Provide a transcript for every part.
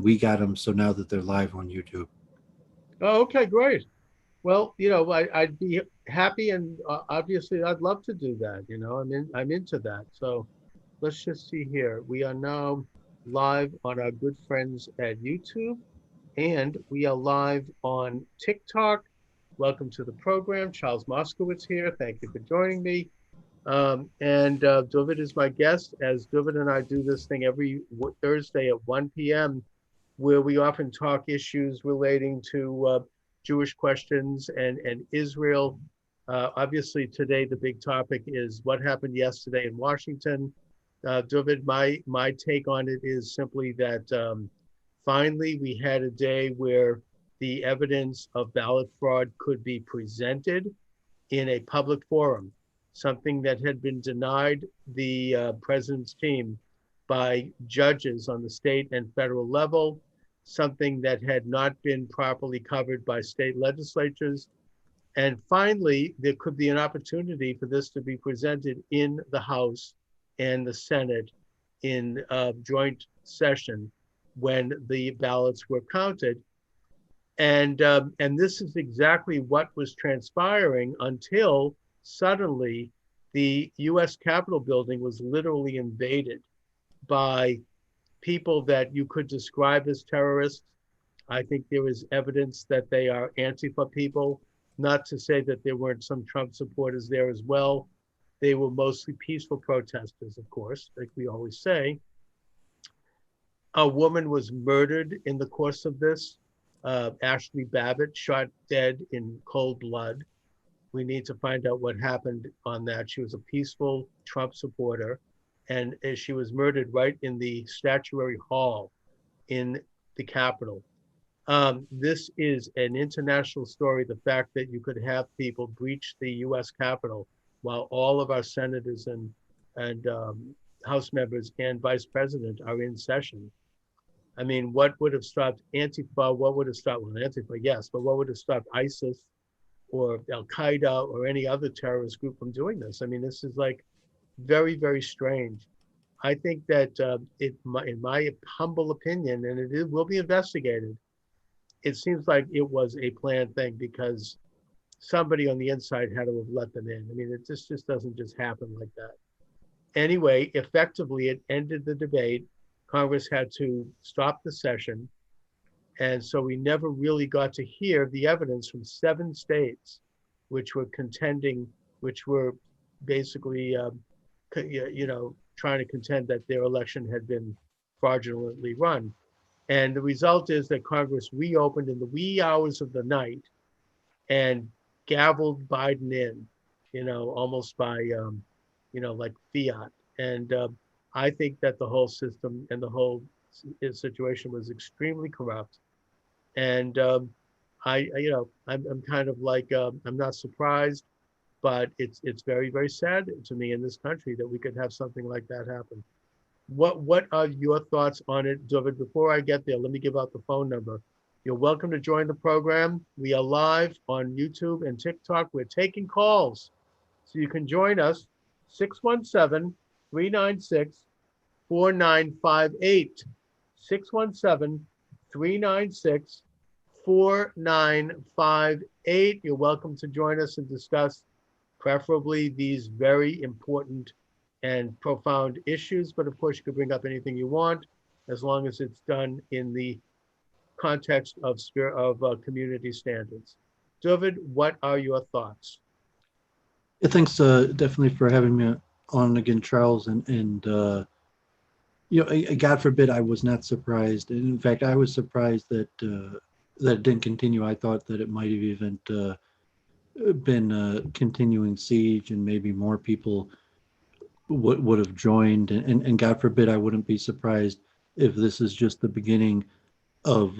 we got them so now that they're live on YouTube. Oh, okay, great. Well, I'd be happy, and obviously, I'd love to do that. I'm into that. So let's just see here. We are now live on our good friends at YouTube, and we are live on TikTok. Welcome to the program. Charles Moskowitz here. Thank you for joining me. And David is my guest, as David and I do this thing every Thursday at 1 p.m., where we often talk issues relating to Jewish questions and Israel. Obviously, today the big topic is what happened yesterday in Washington. David, my take on it is simply that finally we had a day where the evidence of ballot fraud could be presented in a public forum, something that had been denied the president's team by judges on the state and federal level, something that had not been properly covered by state legislatures. And finally, there could be an opportunity for this to be presented in the House and the Senate in joint session when the ballots were counted. And this is exactly what was transpiring until suddenly the U.S. Capitol building was literally invaded by people that you could describe as terrorists. I think there is evidence that they are Antifa people, not to say that there weren't some Trump supporters there as well. They were mostly peaceful protesters, of course, like we always say. A woman was murdered in the course of this. Ashley Babbitt shot dead in cold blood. We need to find out what happened on that. She was a peaceful Trump supporter, and she was murdered right in the statuary hall in the Capitol. This is an international story. The fact that you could have people breach the U.S. Capitol while all of our senators and House members and vice president are in session. I mean, what would have stopped Antifa? What would have stopped, well, Antifa, yes, but what would have stopped ISIS or Al Qaeda or any other terrorist group from doing this? I mean, this is like very, very strange. I think that in my humble opinion, and will be investigated, it seems like it was a planned thing because somebody on the inside had to have let them in. I mean, just doesn't just happen like that. Anyway, effectively, it ended the debate. Congress had to stop the session. And so we never really got to hear the evidence from 7 states, which were contending, which were basically, trying to contend that their election had been fraudulently run. And the result is that Congress reopened in the wee hours of the night and gavelled Biden in, almost by, like fiat. And I think that the whole system and the whole situation was extremely corrupt. And I'm kind of like, I'm not surprised, but it's very, very sad to me in this country that we could have something like that happen. What are your thoughts on it, David? Before I get there, let me give out the phone number. You're welcome to join the program. We are live on YouTube and TikTok. We're taking calls. So you can join us, 617-396-4958. 617-396-4958. You're welcome to join us and discuss preferably these very important and profound issues. But of course, you can bring up anything you want as long as it's done in the context of community standards. David, what are your thoughts? Thanks definitely for having me on again, Charles. And God forbid I was not surprised. And in fact, I was surprised that that it didn't continue. I thought that it might have even been a continuing siege, and maybe more people would have joined. And God forbid I wouldn't be surprised if this is just the beginning of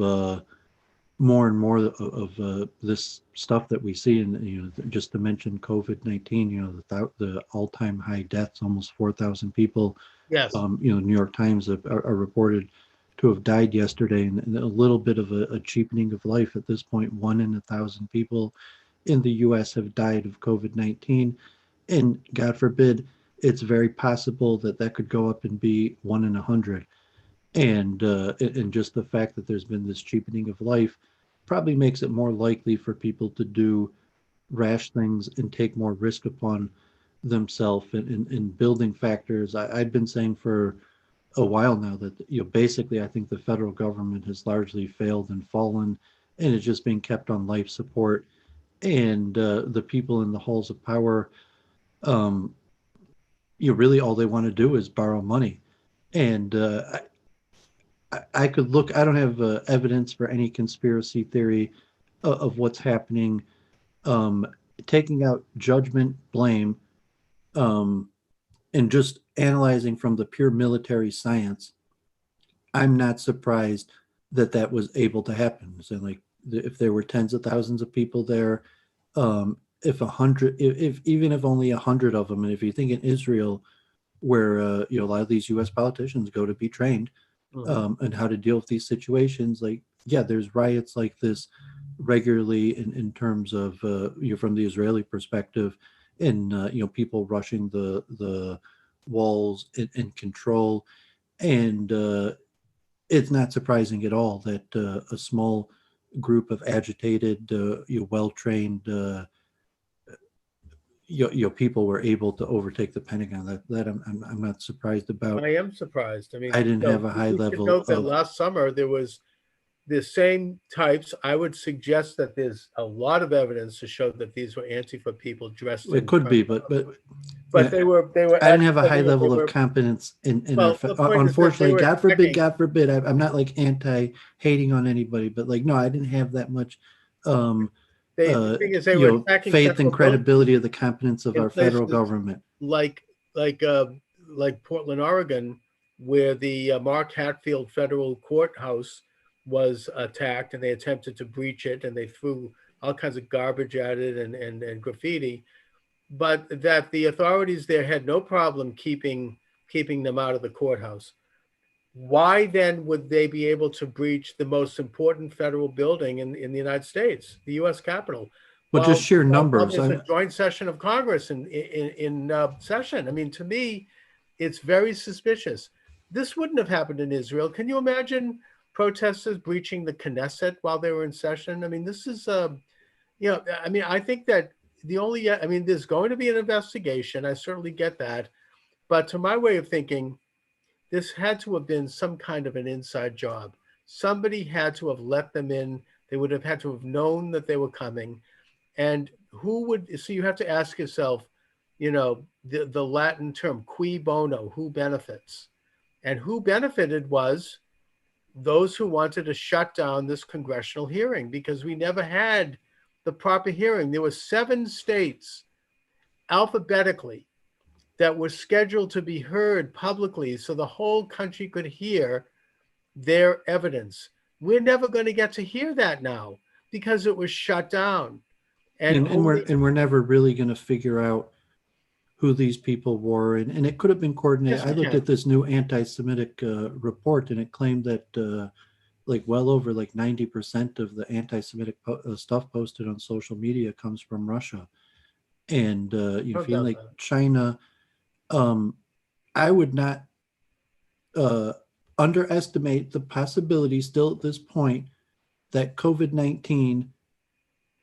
more and more of this stuff that we see. And just to mention COVID-19, the all-time high deaths, almost 4,000 people. Yes. New York Times are reported to have died yesterday, and a little bit of a cheapening of life at this point. 1 in 1,000 people in the U.S. have died of COVID-19, and God forbid, it's very possible that that could go up and be 1 in 100. And just the fact that there's been this cheapening of life probably makes it more likely for people to do rash things and take more risk upon themselves in building factors. I've been saying for a while now that basically I think the federal government has largely failed and fallen, and is just being kept on life support. And the people in the halls of power, um, really all they want to do is borrow money. And I could look. I don't have evidence for any conspiracy theory of what's happening. Um, Taking out judgment, blame, um, and just analyzing from the pure military science, I'm not surprised that that was able to happen. So, like, if there were tens of thousands of people there, if a hundred, if even if only 100 of them, and if you think in Israel, where a lot of these U.S. politicians go to be trained, Mhm. and how to deal with these situations, like, yeah, there's riots like this regularly in terms of from the Israeli perspective, and people rushing the walls in control, and it's not surprising at all that a small group of agitated, well trained, people were able to overtake the Pentagon. That I'm not surprised about. I am surprised. I I mean, didn't have a high we should level note that of. last summer there was the same types. I would suggest that there's a lot of evidence to show that these were Antifa people dressed It in could Trump be, clothes. but But they were I didn't have a high agitating and they level of were, competence in our. well, the point is that they Unfortunately, were attacking. God forbid. I'm not like anti hating on anybody, but like no, I didn't have that much. Um, The thing is, they were attacking Faith and federal buildings credibility of the competence of in our federal places government. like like uh, like Portland, Oregon, where the Mark Hatfield Federal Courthouse was attacked, and they attempted to breach it, and they threw all kinds of garbage at it and graffiti. But that the authorities there had no problem keeping them out of the courthouse. Why then would they be able to breach the most important federal building in the United States, the U.S. Capitol, But just sheer while numbers. there's a joint session of Congress in session? I mean, to me, it's very suspicious. This wouldn't have happened in Israel. Can you imagine protesters breaching the Knesset while they were in session? I mean, this is I mean, I think that I mean, there's going to be an investigation. I certainly get that, but to my way of thinking, this had to have been some kind of an inside job. Somebody had to have let them in. They would have had to have known that they were coming. And who would, so you have to ask yourself, the Latin term, cui bono, who benefits? And who benefited was those who wanted to shut down this congressional hearing, because we never had the proper hearing. There were 7 states alphabetically that were scheduled to be heard publicly so the whole country could hear their evidence. We're never going to get to hear that now because it was shut down. And only, And we're never really going to figure out who these people were, and it could have been coordinated. yes, I we looked can. at this new anti-Semitic report, and it claimed that like well over like 90% of the anti-Semitic stuff posted on social media comes from Russia, and No feeling doubt like that. China. Um, I would not uh, underestimate the possibility still at this point that COVID-19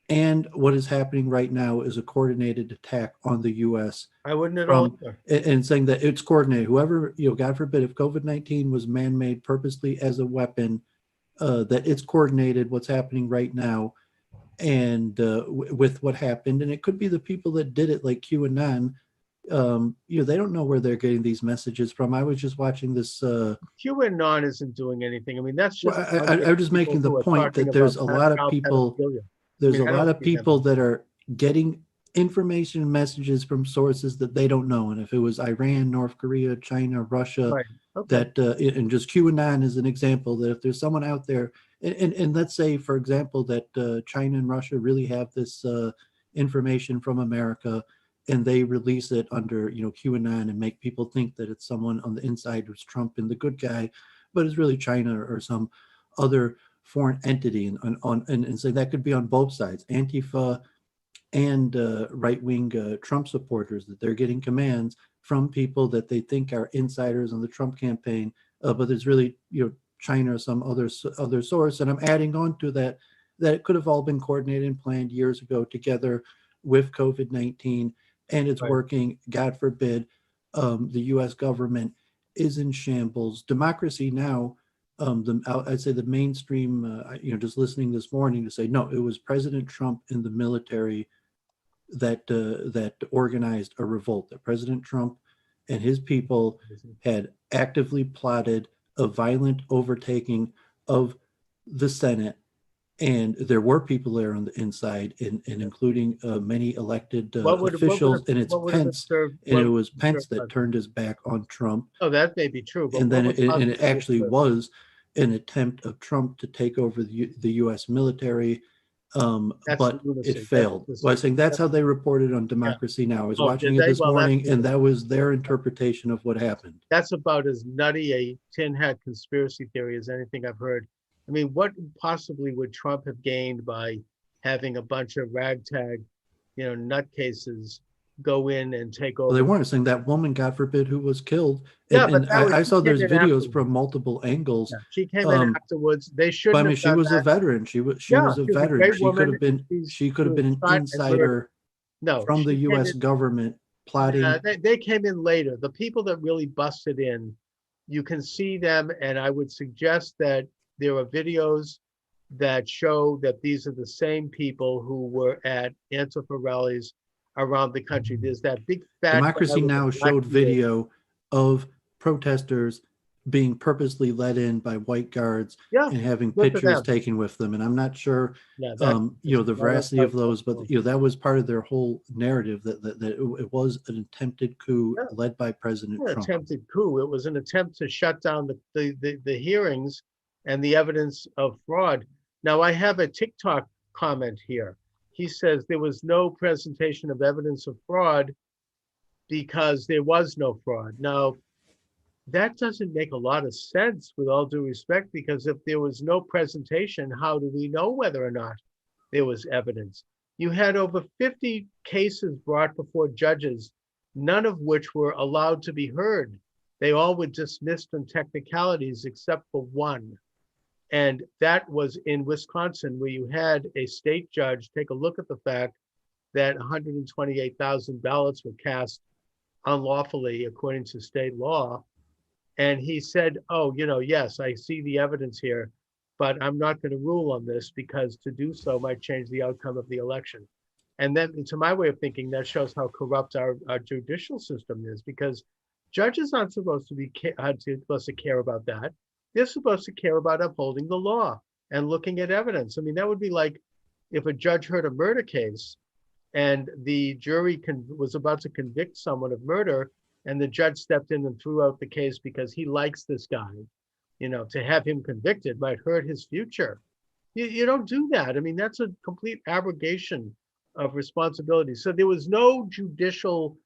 and what is happening right now is a coordinated attack on the U.S. I wouldn't at all from either. and saying that it's coordinated. Whoever, God forbid, if COVID-19 was man-made purposely as a weapon, that it's coordinated what's happening right now, and with what happened, and it could be the people that did it, like QAnon. They don't know where they're getting these messages from. I was just watching this. QAnon isn't doing anything. I mean, that's Well, just a bunch of I'm just people making the who are point talking that about there's a lot of child people. pedophilia. I There's mean, a I lot don't of see them people as, that are getting information and messages from sources that they don't know. And if it was Iran, North Korea, China, Russia, right. Okay. that and just QAnon is an example that if there's someone out there, and let's say, for example, that China and Russia really have this information from America, and they release it under QAnon and make people think that it's someone on the inside who's Trump and the good guy, but it's really China or some other foreign entity, and say that could be on both sides, Antifa and right-wing Trump supporters, that they're getting commands from people that they think are insiders on the Trump campaign but there's really, China or some other source. And I'm adding on to that it could have all been coordinated and planned years ago together with COVID-19, and it's Right. working. God forbid, the U.S. government is in shambles. Democracy now, I'd say the mainstream, just listening this morning to say, no, it was President Trump and the military that organized a revolt. That President Trump and his people had actively plotted a violent overtaking of the Senate, and there were people there on the inside, and including many elected officials. And it's what would have Pence, served and what it would was have Pence served that precedent? turned his back on Trump, Oh, that may be true, but and what then would it possibly have actually served? was an attempt of Trump to take over the U.S. military, That's but it lunacy. That's failed. just Well, I think that's how that's they reported on yeah. Democracy Now. I was Oh, did watching it they? this Well, that's morning, and that was their interpretation of what happened. that's about as nutty a tin hat conspiracy theory as anything I've heard. I mean, what possibly would Trump have gained by having a bunch of ragtag, nutcases go in and take Well, they over? weren't saying that woman, God forbid, who was killed, Yeah, and but that was I she saw came there's in videos afterwards. from multiple angles. Yeah, she came in Um, afterwards. They but I shouldn't mean, have she done was a that. veteran. She Yeah, was a she was a veteran. great woman, and She she could have was been an shot and murdered. insider No, from the she came U.S. in. government plotting. They came in later. The people that really busted in, you can see them, and I would suggest that there are videos that show that these are the same people who were at Antifa rallies around the country. There's that big fat guy Democracy with the Now! black Showed beard. video of protesters being purposely let in by white guards Yeah, and having good for pictures them. taken with them. And I'm not sure, Yeah, that's the right veracity of outside those, but Buffalo. that was part of their whole narrative that it was an attempted coup Yeah, led by President an Trump. attempted coup. It was an attempt to shut down the hearings and the evidence of fraud. Now, I have a TikTok comment here. He says there was no presentation of evidence of fraud because there was no fraud. Now, that doesn't make a lot of sense with all due respect, because if there was no presentation, how do we know whether or not there was evidence? You had over 50 cases brought before judges, none of which were allowed to be heard. They all were dismissed on technicalities except for one. And that was in Wisconsin, where you had a state judge take a look at the fact that 128,000 ballots were cast unlawfully according to state law. And he said, oh, yes, I see the evidence here, but I'm not going to rule on this because to do so might change the outcome of the election. And then, to my way of thinking, that shows how corrupt our judicial system is, because judges aren't supposed to be supposed to care about that. They're supposed to care about upholding the law and looking at evidence. I mean, that would be like if a judge heard a murder case and the jury was about to convict someone of murder, and the judge stepped in and threw out the case because he likes this guy. To have him convicted might hurt his future. You don't do that. I mean, that's a complete abrogation of responsibility. So there was no judicial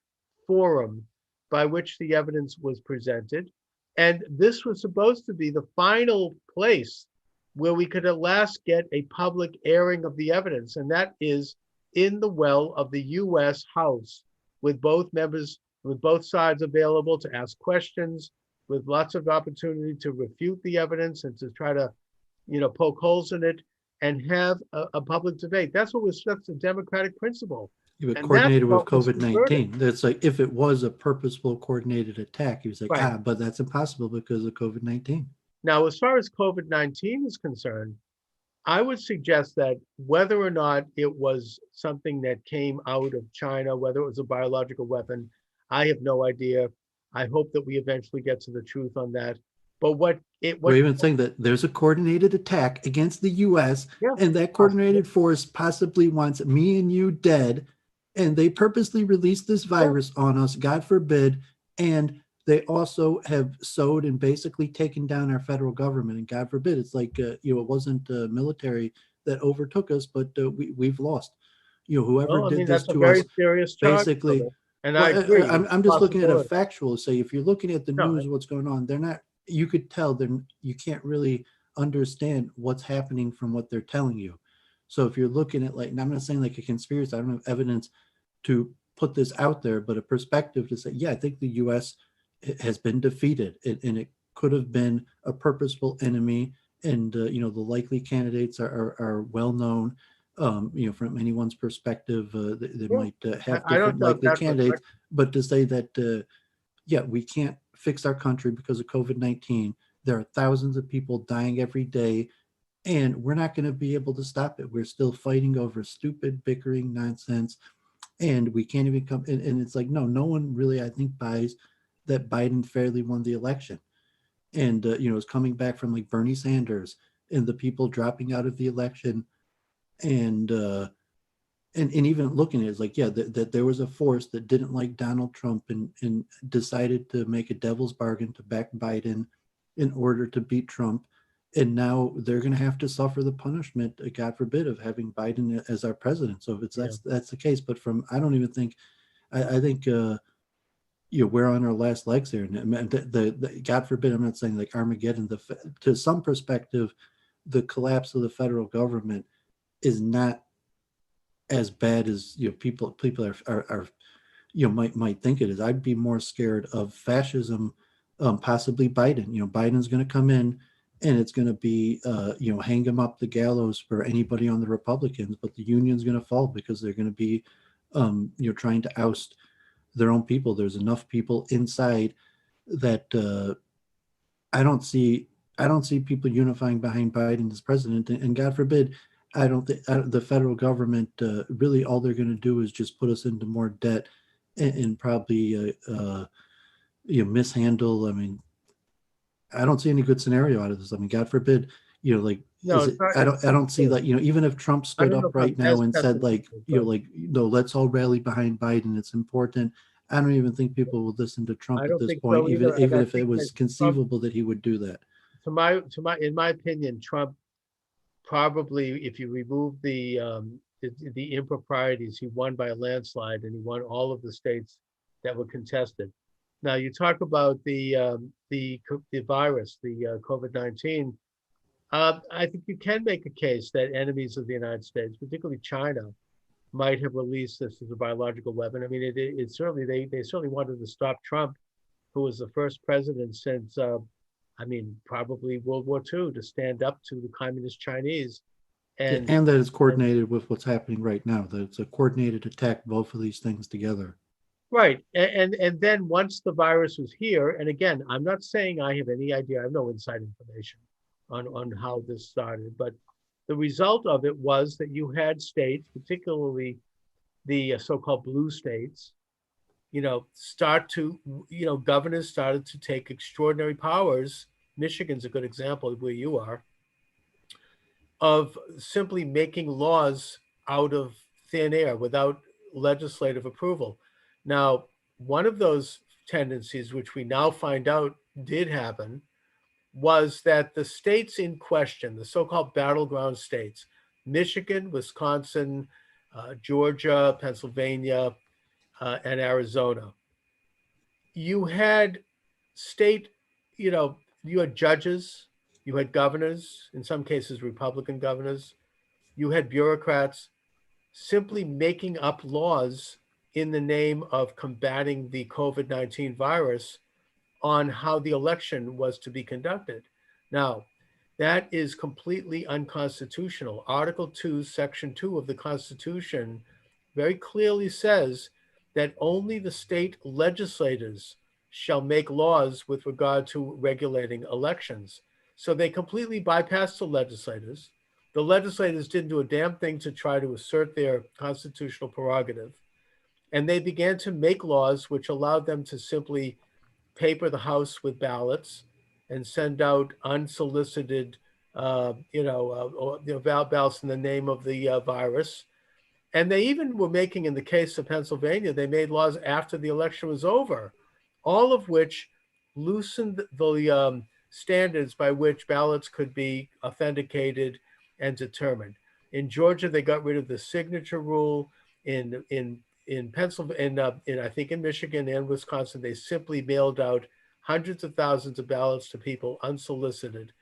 forum by which the evidence was presented. And this was supposed to be the final place where we could at last get a public airing of the evidence. And that is in the well of the US House, with both members, with both sides available to ask questions, with lots of opportunity to refute the evidence and to try to, poke holes in it and have a public debate. That's a democratic principle. You were And that's coordinated with what was COVID subverted. 19. That's like if it was a purposeful coordinated attack, he was like, Right. but that's impossible because of COVID 19. Now, as far as COVID-19 is concerned, I would suggest that whether or not it was something that came out of China, whether it was a biological weapon, I have no idea. I hope that we eventually get to the truth on that. But We're even saying that there's a coordinated attack against the US, yeah, and that possibly, coordinated force possibly wants me and you dead. And they purposely released this yeah, virus on us, God forbid. And they also have sowed and basically taken down our federal government. And God forbid, it's like, it wasn't military that overtook us, but we've lost. Whoever well, I did mean, this that's a to very us, serious charge, basically. brother. And I Well, agree, it's I'm a just looking at a possibility. factual. Say, if you're looking at the No, news, what's going on, they're not. You could tell then you can't really understand what's happening from what they're telling you. So if you're looking at, like, and I'm not saying like a conspiracy, I don't have evidence to put this out there, but a perspective to say, yeah, I think the U.S. has been defeated, and it could have been a purposeful enemy, and the likely candidates are well known. From anyone's perspective, they Yeah, might have I don't different doubt likely that for a candidates, second. but to say that yeah, we can't fix our country because of COVID-19. There are thousands of people dying every day, and we're not going to be able to stop it. We're still fighting over stupid, bickering nonsense, and we can't even come. And it's like, no, no one really, I think, buys that Biden fairly won the election. And, it's coming back from like Bernie Sanders and the people dropping out of the election. And, and even looking at it, it's like, yeah, that there was a force that didn't like Donald Trump, and decided to make a devil's bargain to back Biden in order to beat Trump. And now they're going to have to suffer the punishment, God forbid, of having Biden as our president. So if it's Yeah. that's the case, but from I don't even think I think we're on our last legs here. And the God forbid, I'm not saying like Armageddon. To some perspective, the collapse of the federal government is not as bad as people are might think it is. I'd be more scared of fascism, possibly Biden. Biden's going to come in, and it's going to be hang him up the gallows for anybody on the Republicans, but the union's going to fall because they're going to be trying to oust their own people. There's enough people inside that I don't see I don't see people unifying behind Biden as president, and God forbid, I don't think the federal government really all they're going to do is just put us into more debt, and probably mishandle. I mean, I don't see any good scenario out of this. I mean, God forbid, like No, is it's it? not. I don't see that. Even if Trump I stood don't know up if I'm right now as and said like pessimistic, but no, let's all rally behind Biden. It's important. I don't even think people would listen to Trump I at don't this think point, so even either. And even I if it think that was Trump, conceivable that he would do that. in my opinion, Trump probably, if you remove the improprieties, he won by a landslide, and he won all of the states that were contested. Now you talk about the virus, the COVID-19. I think you can make a case that enemies of the United States, particularly China, might have released this as a biological weapon. I mean, it certainly they certainly wanted to stop Trump, who was the first president since I mean, probably World War II, to stand up to the communist Chinese. Yeah, And and that it's and coordinated with what's happening right now. That it's a coordinated attack, both of these things together. right. And then once the virus was here, and again, I'm not saying I have any idea, I have no inside information on how this started, but the result of it was that you had states, particularly the so-called blue states, start to, governors started to take extraordinary powers. Michigan's a good example of where you are, of simply making laws out of thin air without legislative approval. Now, one of those tendencies, which we now find out did happen, was that the states in question, the so called battleground states, Michigan, Wisconsin, Georgia, Pennsylvania, and Arizona, you had state, you had judges, you had governors, in some cases, Republican governors, you had bureaucrats simply making up laws in the name of combating the COVID-19 virus on how the election was to be conducted. Now, that is completely unconstitutional. Article 2, Section 2 of the Constitution very clearly says that only the state legislators shall make laws with regard to regulating elections. So they completely bypassed the legislators. The legislators didn't do a damn thing to try to assert their constitutional prerogative. And they began to make laws which allowed them to simply paper the House with ballots and send out unsolicited, ballots in the name of the virus. And they even were making, in the case of Pennsylvania, they made laws after the election was over, all of which loosened the standards by which ballots could be authenticated and determined. In Georgia, they got rid of the signature rule. In Pennsylvania, in I think in Michigan and Wisconsin, they simply mailed out hundreds of thousands of ballots to people unsolicited,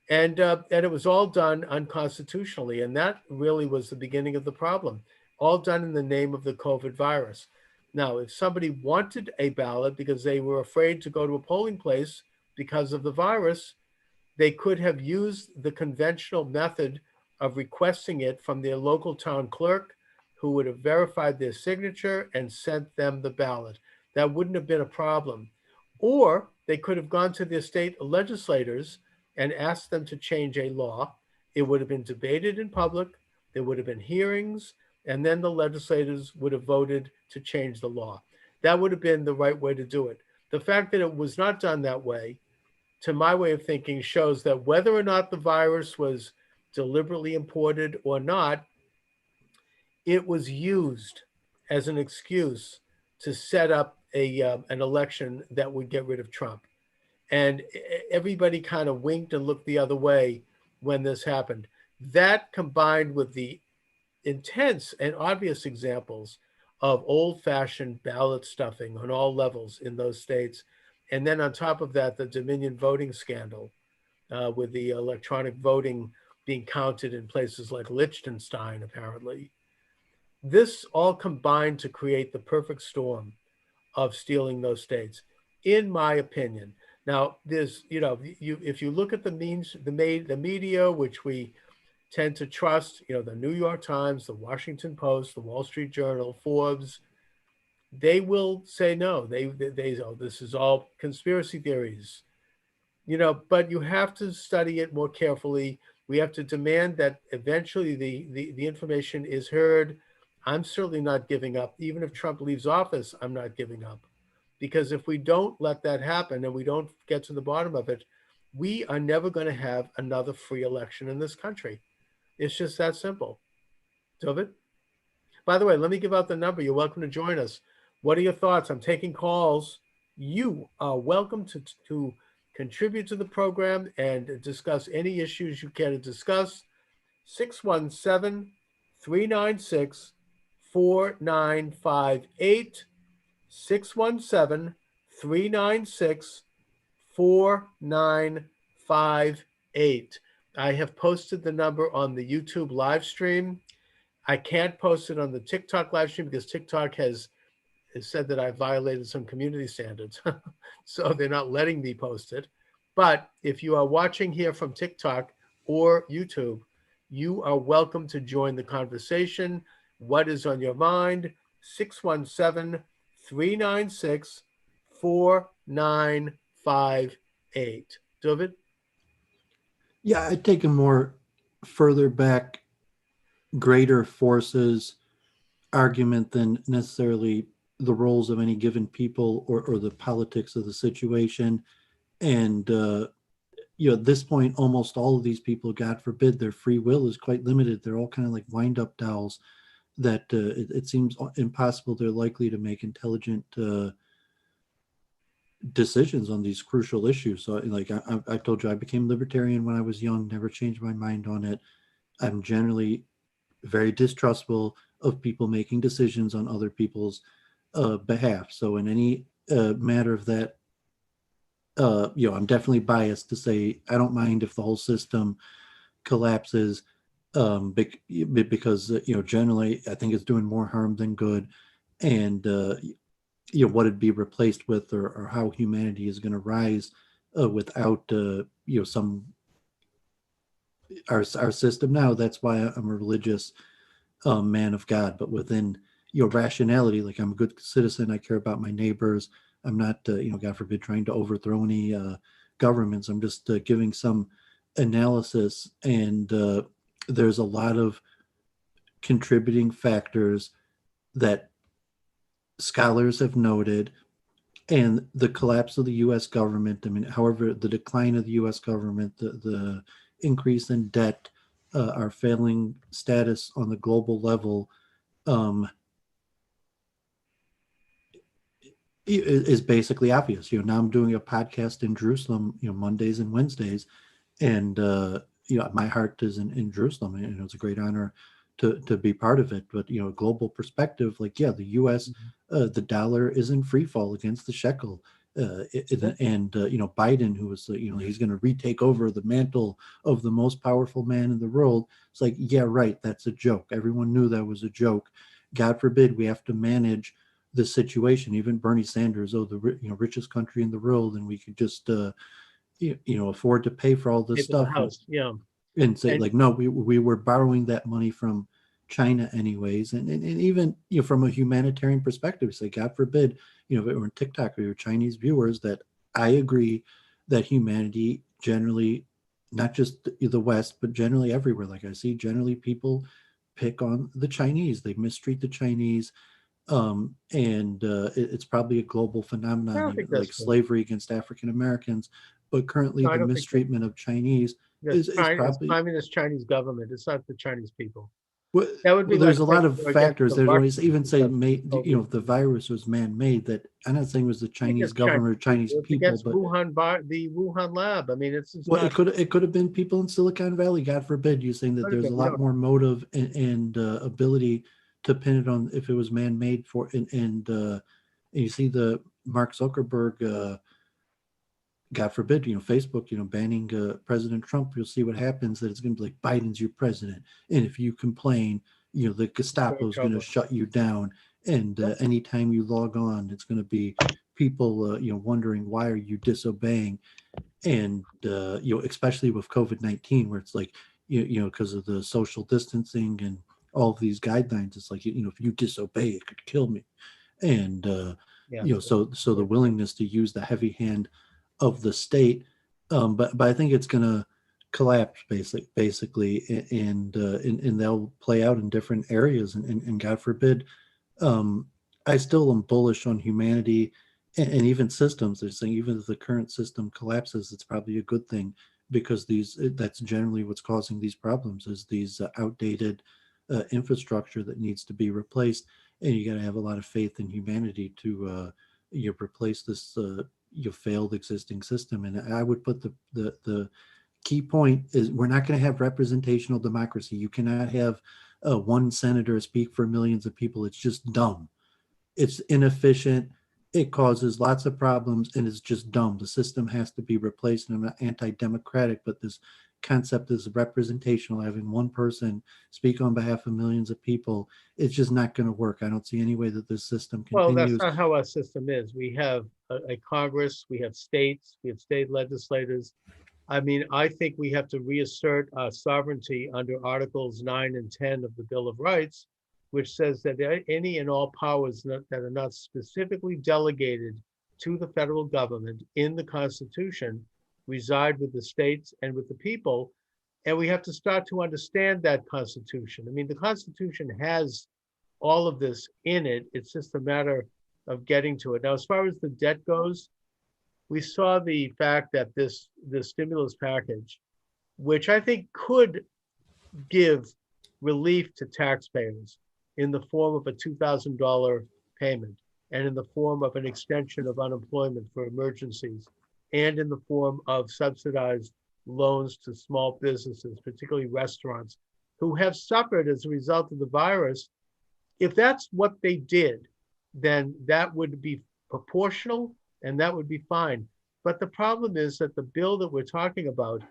and it was all done unconstitutionally, and that really was the beginning of the problem. All done in the name of the COVID virus. Now, if somebody wanted a ballot because they were afraid to go to a polling place, because of the virus, they could have used the conventional method of requesting it from their local town clerk, who would have verified their signature and sent them the ballot. That wouldn't have been a problem. Or they could have gone to their state legislators and asked them to change a law. It would have been debated in public, there would have been hearings, and then the legislators would have voted to change the law. That would have been the right way to do it. The fact that it was not done that way, to my way of thinking, shows that whether or not the virus was deliberately imported or not, it was used as an excuse to set up an election that would get rid of Trump. And everybody kind of winked and looked the other way when this happened. That combined with the intense and obvious examples of old fashioned ballot stuffing on all levels in those states. And then on top of that, the Dominion voting scandal with the electronic voting being counted in places like Liechtenstein, apparently. This all combined to create the perfect storm of stealing those states, in my opinion. Now, there's, if you look at the means, the media, which we tend to trust, the New York Times, the Washington Post, the Wall Street Journal, Forbes, they will say no. They oh, this is all conspiracy theories, but you have to study it more carefully. We have to demand that eventually the information is heard. I'm certainly not giving up. Even if Trump leaves office, I'm not giving up. Because if we don't let that happen and we don't get to the bottom of it, we are never going to have another free election in this country. It's just that simple. David? By the way, let me give out the number. You're welcome to join us. What are your thoughts? I'm taking calls. You are welcome to contribute to the program and discuss any issues you care to discuss. 617 396 4958. 617 396 4958. I have posted the number on the YouTube live stream. I can't post it on the TikTok live stream because TikTok has said that I violated some community standards. So they're not letting me post it. But if you are watching here from TikTok or YouTube, you are welcome to join the conversation. What is on your mind? 617 396 4958. David? Yeah, I'd take a more further back, greater forces argument than necessarily the roles of any given people or the politics of the situation. And at this point, almost all of these people, God forbid, their free will is quite limited. They're all kind of like wind-up dolls that it seems impossible they're likely to make intelligent decisions on these crucial issues. So, like I told you, I became libertarian when I was young, never changed my mind on it. I'm generally very distrustful of people making decisions on other people's behalf. So, in any matter of that, I'm definitely biased to say I don't mind if the whole system collapses, because generally I think it's doing more harm than good, and what it'd be replaced with, or how humanity is going to rise without some our system now. That's why I'm a religious man of God, but within rationality. Like, I'm a good citizen. I care about my neighbors. I'm not, God forbid, trying to overthrow any governments. I'm just giving some analysis, and there's a lot of contributing factors that scholars have noted, and the collapse of the U.S. government. I mean, however, the decline of the U.S. government, the increase in debt, our failing status on the global level, um, is basically obvious. Now I'm doing a podcast in Jerusalem, Mondays and Wednesdays, and my heart is in Jerusalem, and it's a great honor to be part of it. But global perspective, like, yeah, the U.S. The dollar is in free fall against the shekel, and Biden, who was he's going to retake over the mantle of the most powerful man in the world. It's like, yeah, right, that's a joke. Everyone knew that was a joke. God forbid we have to manage this situation. Even Bernie Sanders, the richest country in the world, and we could just afford to pay for all this Pay for the stuff, house, yeah. and say And like, no, we were borrowing that money from China anyways, and even from a humanitarian perspective, say God forbid, if it were TikTok or your Chinese viewers, that I agree that humanity generally, not just the West, but generally everywhere, like I see generally people pick on the Chinese, they mistreat the Chinese, and it's probably a global I phenomenon, don't think like that's true. slavery against African Americans, but currently No, I the don't think that's mistreatment of Chinese that's is China. It's probably. communist Chinese government. It's not the Chinese people. Well, That would be there's like a saying lot of we're against factors. the There's always Russians even say because of the made, Soviet if the Union. virus was man-made. That I'm not saying it was the Chinese Against Chinese government or Chinese people. It's people, against but The Wuhan lab. I mean, it's well, not. it could have been people in Silicon Valley. God forbid, you saying that Could have there's been. a We lot don't know. more motive and ability to pin it on if it was man-made for and you see the Mark Zuckerberg. God forbid, Facebook, banning President Trump, you'll see what happens. That it's going to be like Biden's your president, and if you complain, the We're in Gestapo is going to trouble. shut you down, and Yep. anytime you log on, it's going to be people, wondering why are you disobeying, and especially with COVID-19, where it's like, because of the social distancing and all of these guidelines, it's like, if you disobey, it could kill me, and Yes. so the willingness to use the heavy hand of the state, but I think it's going to collapse basically, and they'll play out in different areas, and God forbid, um, I still am bullish on humanity and even systems. They're saying even if the current system collapses, it's probably a good thing, because that's generally what's causing these problems, is these outdated infrastructure that needs to be replaced, and you got to have a lot of faith in humanity to replace this failed existing system. And I would put the key point is we're not going to have representational democracy. You cannot have one senator speak for millions of people. It's just dumb. It's inefficient. It causes lots of problems, and it's just dumb. The system has to be replaced. And I'm not anti-democratic, but this concept is representational. Having one person speak on behalf of millions of people, it's just not going to work. I don't see any way that this system Well, that's continues. not how our system is. We have a Congress, we have states, we have state legislators. I mean, I think we have to reassert our sovereignty under Articles 9 and 10 of the Bill of Rights, which says that any and all powers that are not specifically delegated to the federal government in the Constitution reside with the states and with the people. And we have to start to understand that Constitution. I mean, the Constitution has all of this in it. It's just a matter of getting to it. Now, as far as the debt goes, we saw the fact that this stimulus package, which I think could give relief to taxpayers in the form of a $2,000 payment, and in the form of an extension of unemployment for emergencies, and in the form of subsidized loans to small businesses, particularly restaurants, who have suffered as a result of the virus. If that's what they did, then that would be proportional and that would be fine. But the problem is that the bill that we're talking about,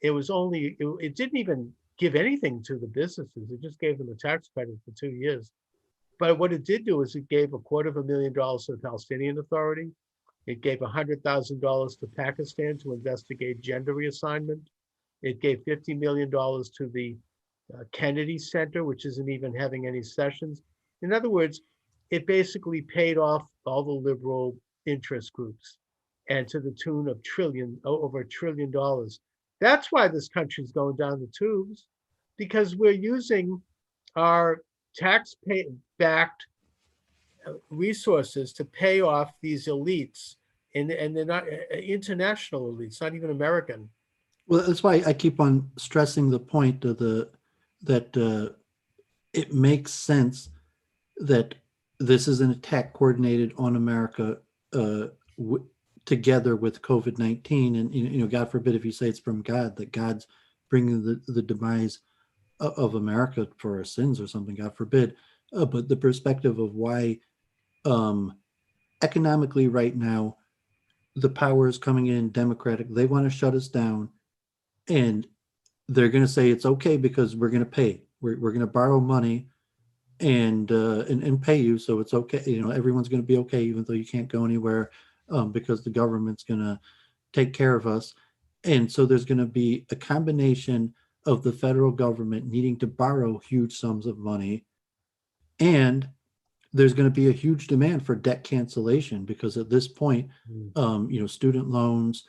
it didn't even give anything to the businesses. It just gave them a tax credit for 2 years. But what it did do is it gave $250,000 to the Palestinian Authority. It gave $100,000 to Pakistan to investigate gender reassignment. It gave $50 million to the Kennedy Center, which isn't even having any sessions. In other words, it basically paid off all the liberal interest groups, and to the tune of over $1 trillion. That's why this country's going down the tubes, because we're using our tax-backed resources to pay off these elites, and they're not international elites, not even American. Well, that's why I keep on stressing the point of that it makes sense that this is an attack coordinated on America, w- together with COVID-19, and God forbid if you say it's from God, that God's bringing the demise of America for our sins or something. God forbid, but the perspective of why, um, economically right now the power is coming in Democratic. They want to shut us down, and they're going to say it's okay because we're going to pay. We're going to borrow money and pay you, so it's okay. Everyone's going to be okay, even though you can't go anywhere, because the government's going to take care of us. And so there's going to be a combination of the federal government needing to borrow huge sums of money, and there's going to be a huge demand for debt cancellation because at this point, Mm. student loans,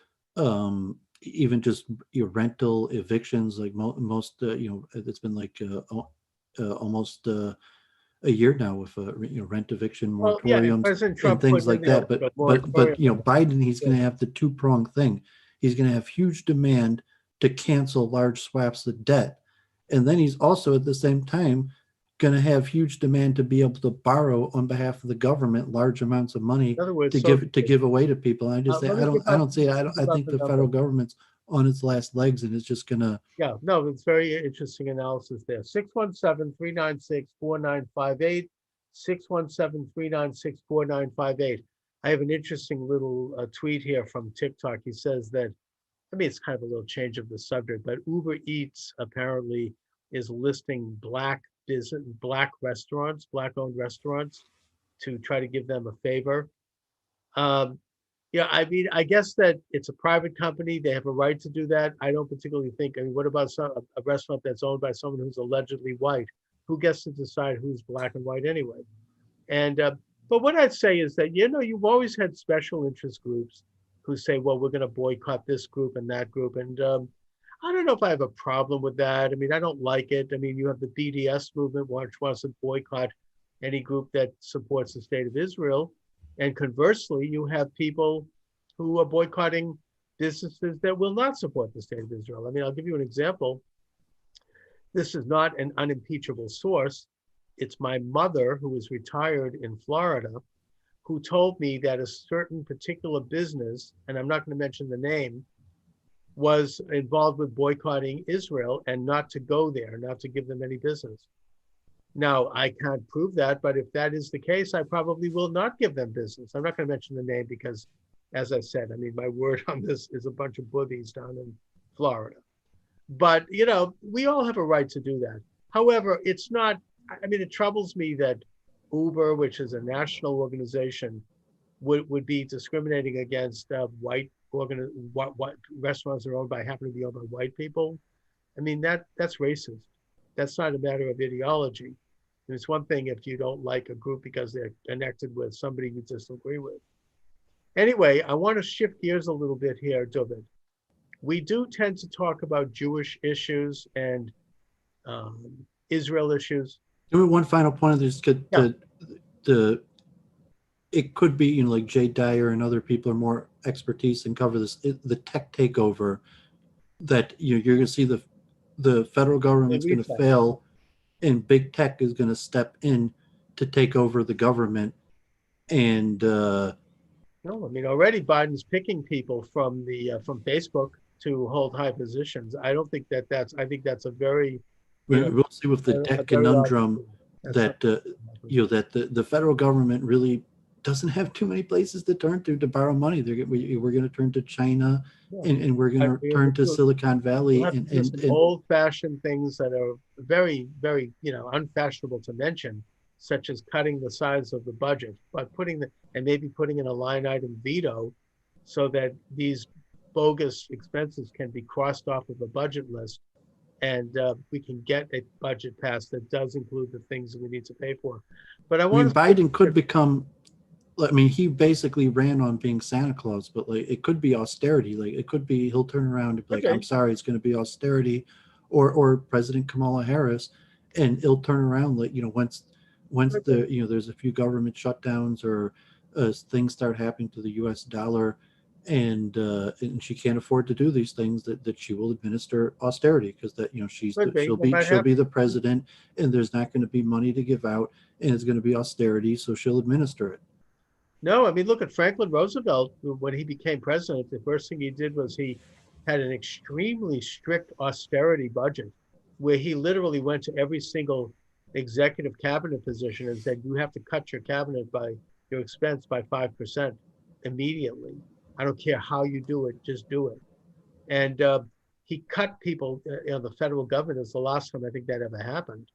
even just rental evictions, like most, it's been like almost a year now with rent eviction Well, yeah, and moratoriums President and Trump put things in like there that. like a But moratorium on it. Biden, he's Yeah. going to have the two pronged thing. He's going to have huge demand to cancel large swaths of debt, and then he's also at the same time going to have huge demand to be able to borrow on behalf of the government large amounts of money In other words, to so give away to people. And I just say let me give I out, don't see it. give I out think the the number. federal government's on its last legs and it's just going to. Yeah, no, it's very interesting analysis there. 617-396-4958, 617-396-4958. I have an interesting little tweet here from TikTok. He says that, I mean, it's kind of a little change of the subject, but Uber Eats apparently is listing black restaurants, black owned restaurants to try to give them a favor. Um, yeah, I mean, I guess that it's a private company. They have a right to do that. I don't particularly think, I mean, what about a restaurant that's owned by someone who's allegedly white? Who gets to decide who's black and white anyway? And but what I'd say is that, you've always had special interest groups who say, well, we're going to boycott this group and that group. And I don't know if I have a problem with that. I mean, I don't like it. I mean, you have the BDS movement, which wants to boycott any group that supports the state of Israel. And conversely, you have people who are boycotting businesses that will not support the state of Israel. I mean, I'll give you an example. This is not an unimpeachable source. It's my mother, who is retired in Florida, who told me that a certain particular business, and I'm not going to mention the name, was involved with boycotting Israel and not to go there, not to give them any business. Now, I can't prove that, but if that is the case, I probably will not give them business. I'm not going to mention the name because, as I said, I mean, my word on this is a bunch of boobies down in Florida. But, we all have a right to do that. However, it's not, I mean, it troubles me that Uber, which is a national organization, would be discriminating against what restaurants are owned by, happen to be owned by white people. I mean, that's racist. That's not a matter of ideology. It's one thing if you don't like a group because they're connected with somebody you disagree with. Anyway, I want to shift gears a little bit here, David. We do tend to talk about Jewish issues and Israel issues. One final point of this could Yeah, the it could be like Jay Dyer and other people are more expertise and cover this. The tech takeover that you're going to see the federal the government's going to reset. fail, and big tech is going to step in to take over the government. And No, I mean already Biden's picking people from Facebook to hold high positions. I don't think that's. I think that's a very, you know, we'll see with the a debt very odd conundrum move. That's not that that the federal government really doesn't have too many places to turn to borrow money. We're going to turn to China, yeah. and we're going to turn to Silicon We'll Valley, have to do some and old-fashioned things that are very, very, unfashionable to mention, such as cutting the size of the budget, but maybe putting in a line item veto so that these bogus expenses can be crossed off of the budget list and we can get a budget passed that does include the things that we need to pay for. But I I mean want to Biden could become. I mean, he basically ran on being Santa Claus, but like it could be austerity. Like it could be he'll turn around and be like, okay. "I'm sorry, it's going to be austerity," or President Kamala Harris, and he'll turn around like once there's a few government shutdowns or things start happening to the U.S. dollar, and she can't afford to do these things that she will administer austerity because that Could be. It might she'll be happen. the president and there's not going to be money to give out and it's going to be austerity, so she'll administer it. No, I mean, look at Franklin Roosevelt. When he became president, the first thing he did was he had an extremely strict austerity budget where he literally went to every single executive cabinet position and said, you have to cut your cabinet by your expense by 5% immediately. I don't care how you do it, just do it. And he cut people, the federal government is the last time I think that ever happened.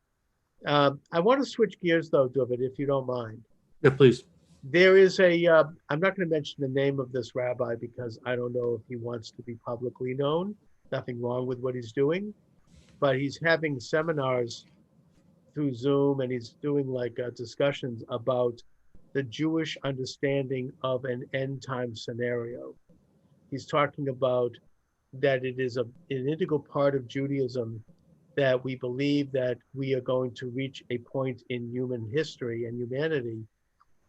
I want to switch gears though, David, if you don't mind. Yeah, please. There is a, I'm not going to mention the name of this rabbi because I don't know if he wants to be publicly known. Nothing wrong with what he's doing, but he's having seminars through Zoom and he's doing like discussions about the Jewish understanding of an end time scenario. He's talking about that it is an integral part of Judaism that we believe that we are going to reach a point in human history and humanity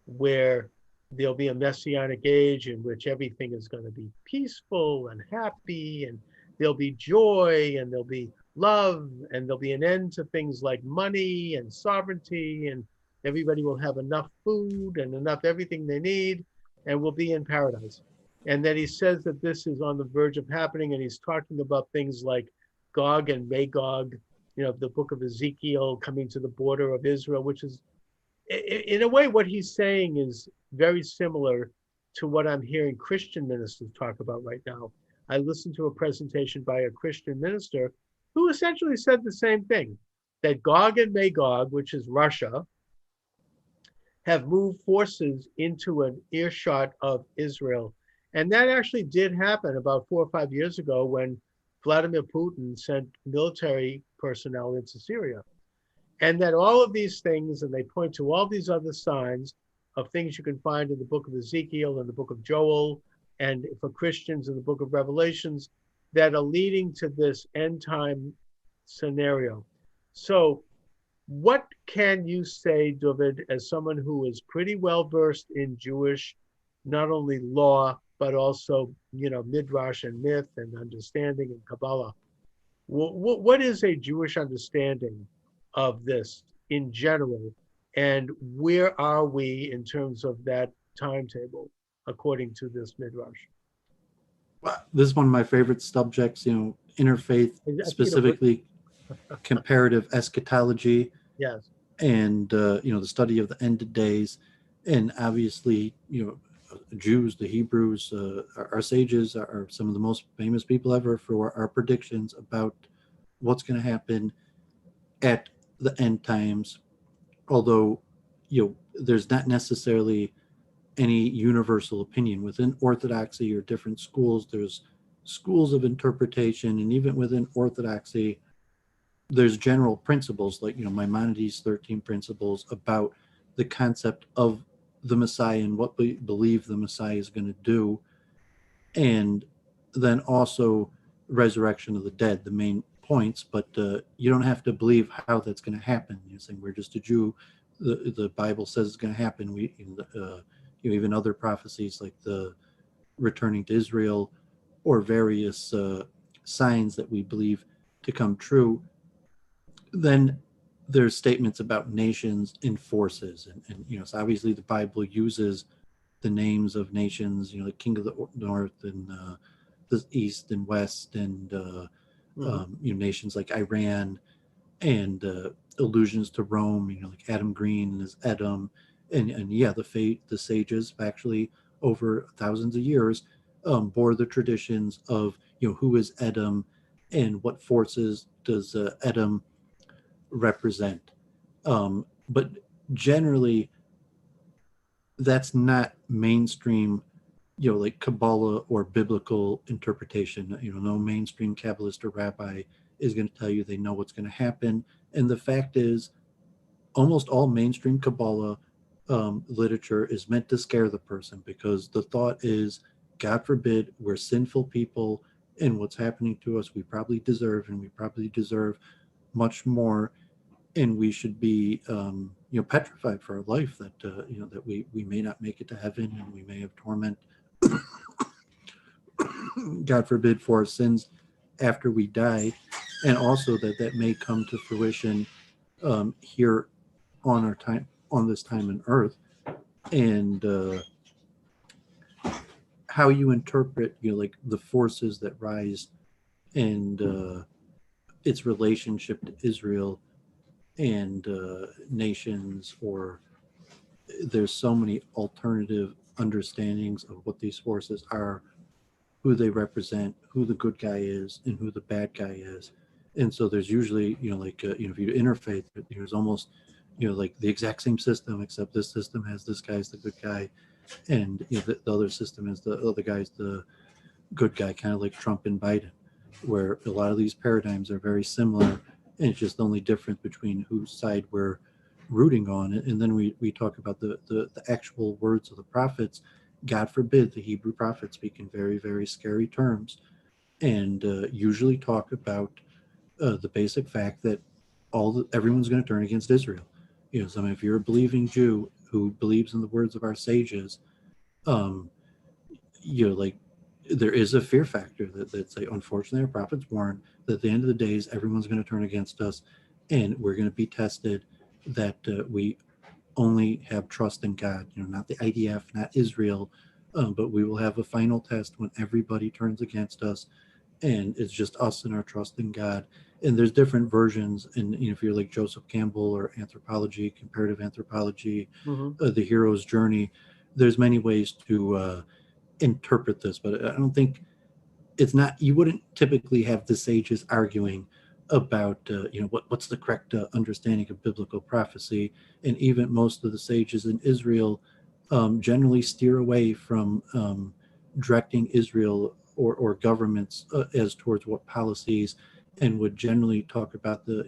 where there'll be a messianic age in which everything is going to be peaceful and happy, and there'll be joy and there'll be love, and there'll be an end to things like money and sovereignty, and everybody will have enough food and enough everything they need, and we'll be in paradise. And then he says that this is on the verge of happening, and he's talking about things like Gog and Magog, the book of Ezekiel coming to the border of Israel, which is in a way, what he's saying is very similar to what I'm hearing Christian ministers talk about right now. I listened to a presentation by a Christian minister who essentially said the same thing, that Gog and Magog, which is Russia, have moved forces into an earshot of Israel. And that actually did happen about 4 or 5 years ago when Vladimir Putin sent military personnel into Syria. And that all of these things, and they point to all these other signs of things you can find in the book of Ezekiel and the book of Joel, and for Christians in the book of Revelations, that are leading to this end time scenario. So, what can you say, David, as someone who is pretty well versed in Jewish, not only law, but also, midrash and myth and understanding and Kabbalah? What is a Jewish understanding of this in general, and where are we in terms of that timetable according to this midrash? This is one of my favorite subjects, interfaith, I think specifically comparative eschatology, yes. and the study of the end of days. And obviously, Jews, the Hebrews, our sages are some of the most famous people ever for our predictions about what's going to happen at the end times. Although, there's not necessarily any universal opinion within Orthodoxy or different schools. There's schools of interpretation, and even within Orthodoxy, there's general principles like Maimonides' 13 principles about the concept of the Messiah and what we believe the Messiah is going to do, and then also resurrection of the dead, the main points. But you don't have to believe how that's going to happen. You're saying we're just a Jew. The Bible says it's going to happen. Even other prophecies like the returning to Israel or various signs that we believe to come true. Then there's statements about nations and forces, and so obviously the Bible uses the names of nations, the king of the north and the east and west, and Mm-hmm. nations like Iran, and allusions to Rome, like Adam Green and his Edom, and yeah, the sages actually over thousands of years bore the traditions of who is Edom and what forces does Edom represent. But generally, that's not mainstream, like Kabbalah or biblical interpretation. No mainstream Kabbalist or rabbi is going to tell you they know what's going to happen. And the fact is, almost all mainstream Kabbalah literature is meant to scare the person, because the thought is, God forbid, we're sinful people, and what's happening to us we probably deserve, and we probably deserve much more, and we should be petrified for our life that that we may not make it to heaven, and we may have torment, God forbid, for our sins after we die, and also that may come to fruition here on this time in earth. And how you interpret like the forces that rise, and its relationship to Israel and nations, or there's so many alternative understandings of what these forces are, who they represent, who the good guy is, and who the bad guy is. And so there's usually, like, if you interfaith, there's almost like the exact same system, except this system has this guy's the good guy, and the other system is the other guy's the good guy, kind of like Trump and Biden, where a lot of these paradigms are very similar, and it's just the only difference between whose side we're rooting on. And then we talk about the actual words of the prophets. God forbid the Hebrew prophets speak in very, very scary terms and usually talk about the basic fact that everyone's going to turn against Israel. So if you're a believing Jew who believes in the words of our sages, um, like there is a fear factor that say, unfortunately, our prophets warn that at the end of the days, everyone's going to turn against us, and we're going to be tested. That we only have trust in God, not the IDF, not Israel, but we will have a final test when everybody turns against us, and it's just us and our trust in God. And there's different versions, and if you're like Joseph Campbell or anthropology, comparative anthropology, Hmm. the hero's journey, there's many ways to interpret this, but I don't think it's not. You wouldn't typically have the sages arguing about what's the correct understanding of biblical prophecy, and even most of the sages in Israel generally steer away from directing Israel or governments as towards what policies, and would generally talk about the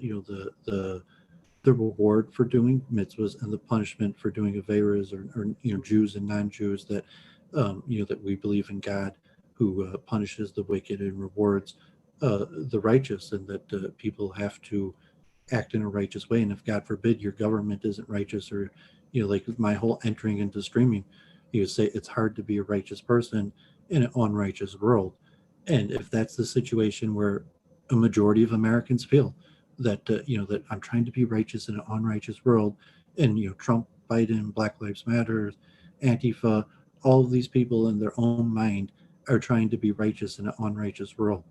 reward for doing mitzvahs and the punishment for doing averas, or Jews and non-Jews, that that we believe in God who punishes the wicked and rewards the righteous, and that people have to act in a righteous way. And if God forbid your government isn't righteous, or like my whole entering into streaming, you would say it's hard to be a righteous person in an unrighteous world. And if that's the situation where a majority of Americans feel that that I'm trying to be righteous in an unrighteous world, and Trump, Biden, Black Lives Matter, Antifa, all of these people in their own mind are trying to be righteous in an unrighteous world.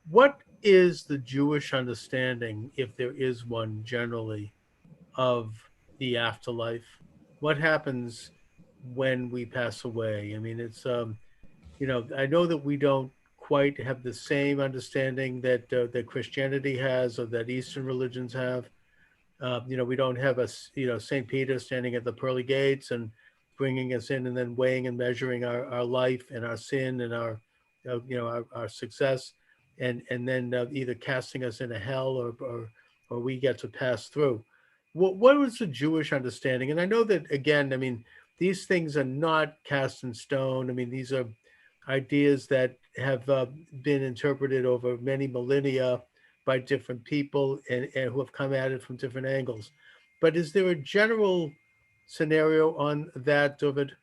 What is the Jewish understanding, if there is one generally, of the afterlife? What happens when we pass away? I mean, I know that we don't quite have the same understanding that Christianity has or that Eastern religions have. We don't have St. Peter standing at the pearly gates and bringing us in and then weighing and measuring our life and our sin and our success, and then either casting us into hell, or we get to pass through. What was the Jewish understanding? And I know that, again, I mean, these things are not cast in stone. I mean, these are ideas that have been interpreted over many millennia by different people, and who have come at it from different angles. But is there a general scenario on that, David?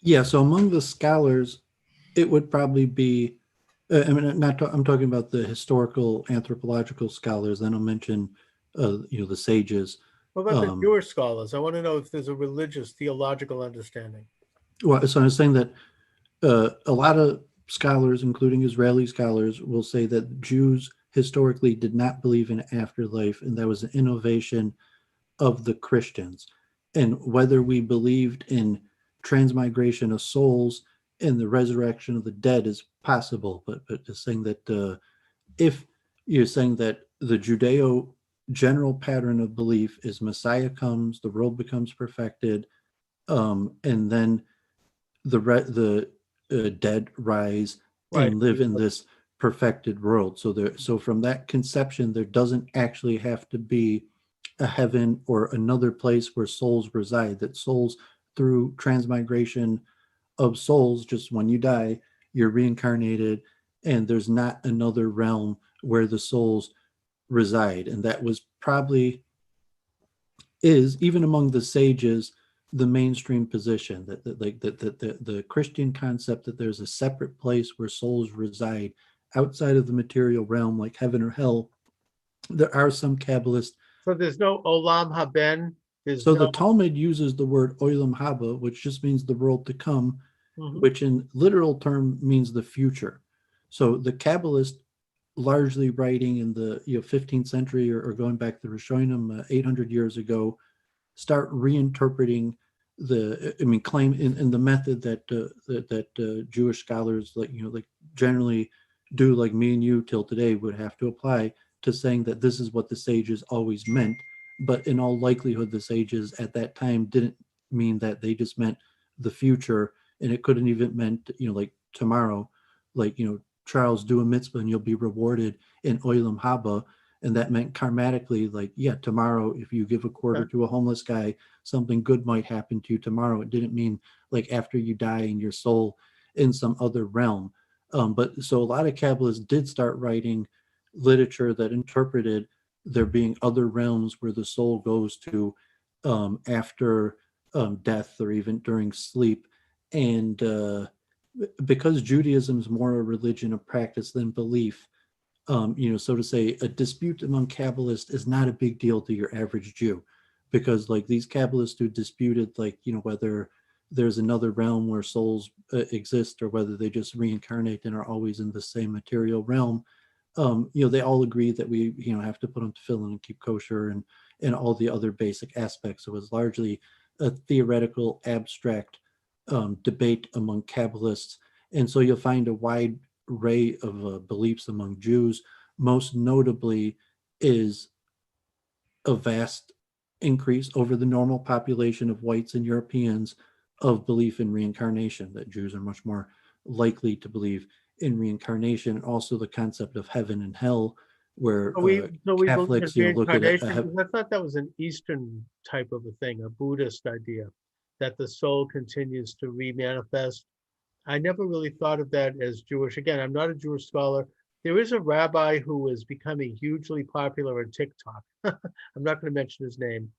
Yeah, so among the scholars, it would probably be. I mean, I'm talking about the historical anthropological scholars. Then I'll mention, the sages. What about the Um, Jewish scholars? I want to know if there's a religious, theological understanding. so I was saying that a lot of scholars, including Israeli scholars, will say that Jews historically did not believe in afterlife, and that was an innovation of the Christians. And whether we believed in transmigration of souls and the resurrection of the dead is possible, but just saying that if you're saying that the Judeo general pattern of belief is Messiah comes, the world becomes perfected, and then the dead rise Right. and live in this perfected world. So from that conception, there doesn't actually have to be a heaven or another place where souls reside. That souls, through transmigration of souls, just when you die, you're reincarnated, and there's not another realm where the souls reside. And that was probably, is, even among the sages, the mainstream position, that the Christian concept that there's a separate place where souls reside outside of the material realm, like heaven or hell. There are some Kabbalists. So there's no Olam Haben. There's So the no. Talmud uses the word olam haba, which just means the world to come, Mhm. which in literal term means the future. So the Kabbalists, largely writing in the 15th century, or going back to Rishonim 800 years ago, start reinterpreting claim in the method that Jewish scholars, like generally do, like me and you till today would have to apply. to saying that this is what the sages always meant, but in all likelihood, the sages at that time didn't mean that. They just meant the future, and it couldn't even meant, like tomorrow, like, Charles, do a mitzvah and you'll be rewarded in oilam haba. And that meant karmatically, like, yeah, tomorrow, if you give a quarter Okay. to a homeless guy, something good might happen to you tomorrow. It didn't mean like after you die and your soul in some other realm. But so a lot of Kabbalists did start writing literature that interpreted there being other realms where the soul goes to after death or even during sleep. And because Judaism is more a religion of practice than belief, so to say, a dispute among Kabbalists is not a big deal to your average Jew, because like these Kabbalists who disputed, like, whether there's another realm where souls exist or whether they just reincarnate and are always in the same material realm, they all agree that we, have to put on tefillin and keep kosher and all the other basic aspects. So it was largely a theoretical, abstract debate among Kabbalists, and so you'll find a wide array of beliefs among Jews. Most notably is a vast increase over the normal population of whites and Europeans of belief in reincarnation, that Jews are much more likely to believe in reincarnation, and also the concept of heaven and hell, where So we believe in Catholics, look at reincarnation, because I thought that was an Eastern type of a thing, a Buddhist idea, that the soul continues to remanifest. I never really thought of that as Jewish. Again, I'm not a Jewish scholar. There is a rabbi who is becoming hugely popular on TikTok. I'm not going to mention his name,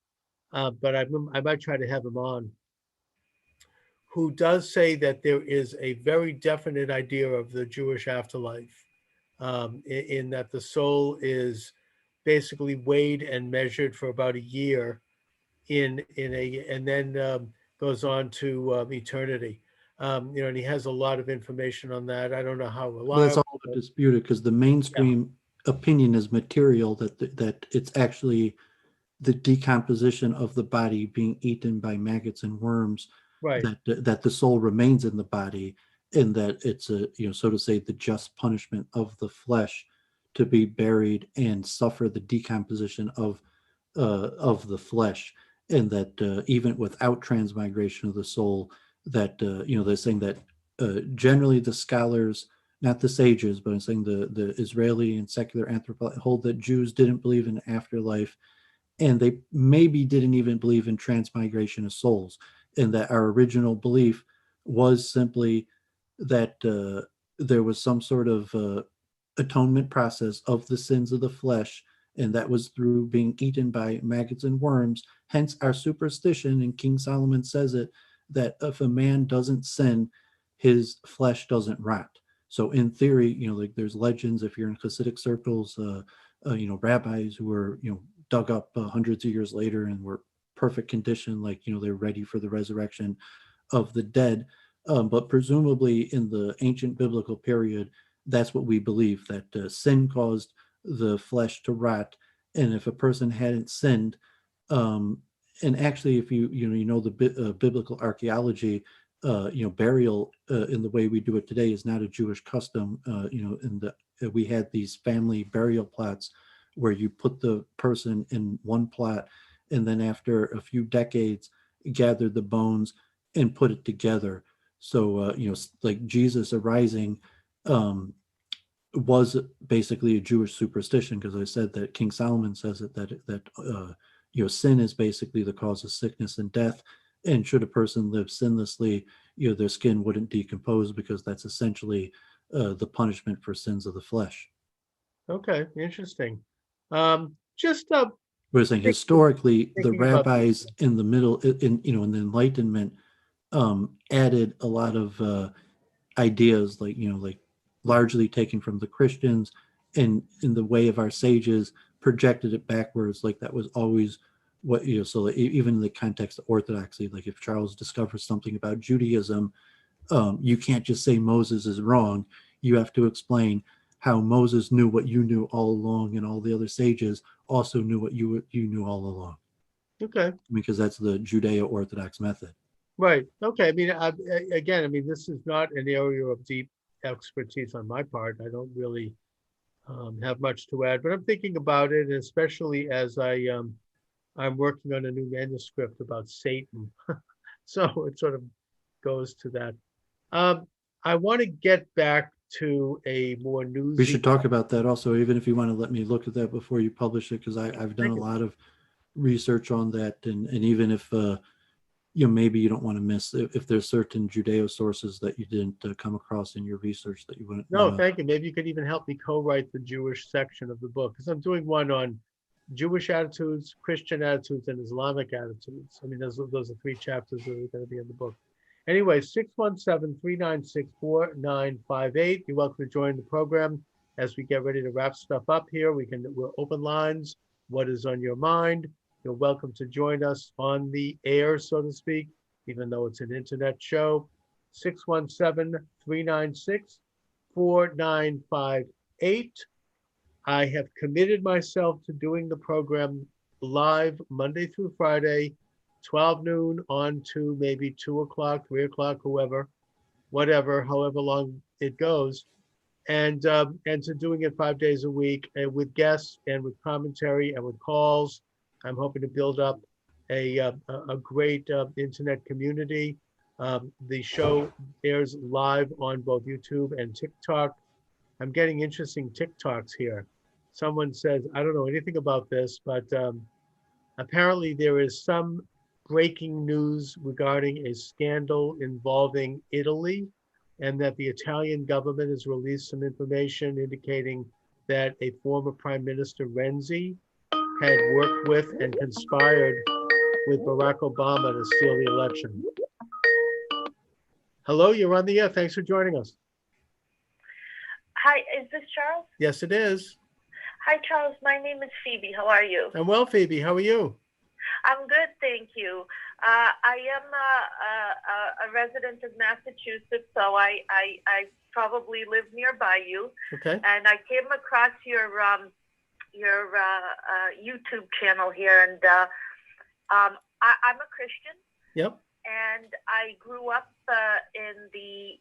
but I might try to have him on, who does say that there is a very definite idea of the Jewish afterlife, in that the soul is basically weighed and measured for about a year in a and then goes on to eternity. And he has a lot of information on that. I don't know how well, that's reliable, also but disputed because the yeah, mainstream opinion is material, that it's actually the decomposition of the body being eaten by maggots and worms, right. that the soul remains in the body, and that it's a, so to say, the just punishment of the flesh to be buried and suffer the decomposition of the flesh, and that even without transmigration of the soul, that they're saying that generally the scholars, not the sages, but I'm saying the Israeli and secular anthropologists, hold that Jews didn't believe in afterlife, and they maybe didn't even believe in transmigration of souls, and that our original belief was simply that there was some sort of atonement process of the sins of the flesh, and that was through being eaten by maggots and worms. Hence our superstition, and King Solomon says it, that if a man doesn't sin, his flesh doesn't rot. So in theory, like there's legends, if you're in Hasidic circles, rabbis who were, dug up hundreds of years later and were perfect condition, like, they're ready for the resurrection of the dead. But presumably in the ancient biblical period, that's what we believe, that sin caused the flesh to rot. And if a person hadn't sinned, um, and actually, if the biblical archaeology, burial in the way we do it today is not a Jewish custom. In the We had these family burial plots where you put the person in one plot, and then after a few decades, gathered the bones and put it together. So like Jesus arising um, was basically a Jewish superstition, because I said that King Solomon says it, that sin is basically the cause of sickness and death, and should a person live sinlessly, their skin wouldn't decompose, because that's essentially the punishment for sins of the flesh. Okay, interesting. Just We're saying thinking, historically, the thinking about this. rabbis in the middle, in the Enlightenment, added a lot of ideas, like, like largely taken from the Christians, and in the way of our sages projected it backwards, like that was always what, so even in the context of orthodoxy, like if Charles discovers something about Judaism, you can't just say Moses is wrong. You have to explain how Moses knew what you knew all along, and all the other sages also knew what you knew all along, Okay, because that's the Judeo-Orthodox method. right. Okay. I mean, again, I mean, this is not an area of deep expertise on my part. I don't really have much to add, but I'm thinking about it, especially as I'm working on a new manuscript about Satan. So it sort of goes to that. Um, I want to get back to a more We newsy. should talk about that also, even if you want to let me look at that before you publish it, because I've done a Thank you. lot of research on that, and even if maybe you don't want to miss if there's certain Judeo sources that you didn't come across in your research that you wouldn't want No, to. thank you. Maybe you could even help me co-write the Jewish section of the book, because I'm doing one on Jewish attitudes, Christian attitudes, and Islamic attitudes. I mean, those are three chapters that are going to be in the book. Anyway, 617-396-4958. You're welcome to join the program as we get ready to wrap stuff up here. We'll open lines. What is on your mind? You're welcome to join us on the air, so to speak, even though it's an internet show. 617-396-4958. I have committed myself to doing the program live Monday through Friday, 12 noon on to maybe 2 o'clock, 3 o'clock, whatever, however long it goes. And to doing it 5 days a week and with guests and with commentary and with calls. I'm hoping to build up a great internet community. The show airs live on both YouTube and TikTok. I'm getting interesting TikToks here. Someone says, I don't know anything about this, but apparently there is some breaking news regarding a scandal involving Italy, and that the Italian government has released some information indicating that a former Prime Minister, Renzi, had worked with and conspired with Barack Obama to steal the election. Hello, you're on the air. Thanks for joining us. Hi, is this Charles? Yes, it is. Hi, Charles. My name is Phoebe. How are you? I'm well, Phoebe. How are you? I'm good, thank you. I am a resident of Massachusetts, so I probably live nearby you. Okay. And I came across your YouTube channel here, and I'm a Christian. Yep. And I grew up in the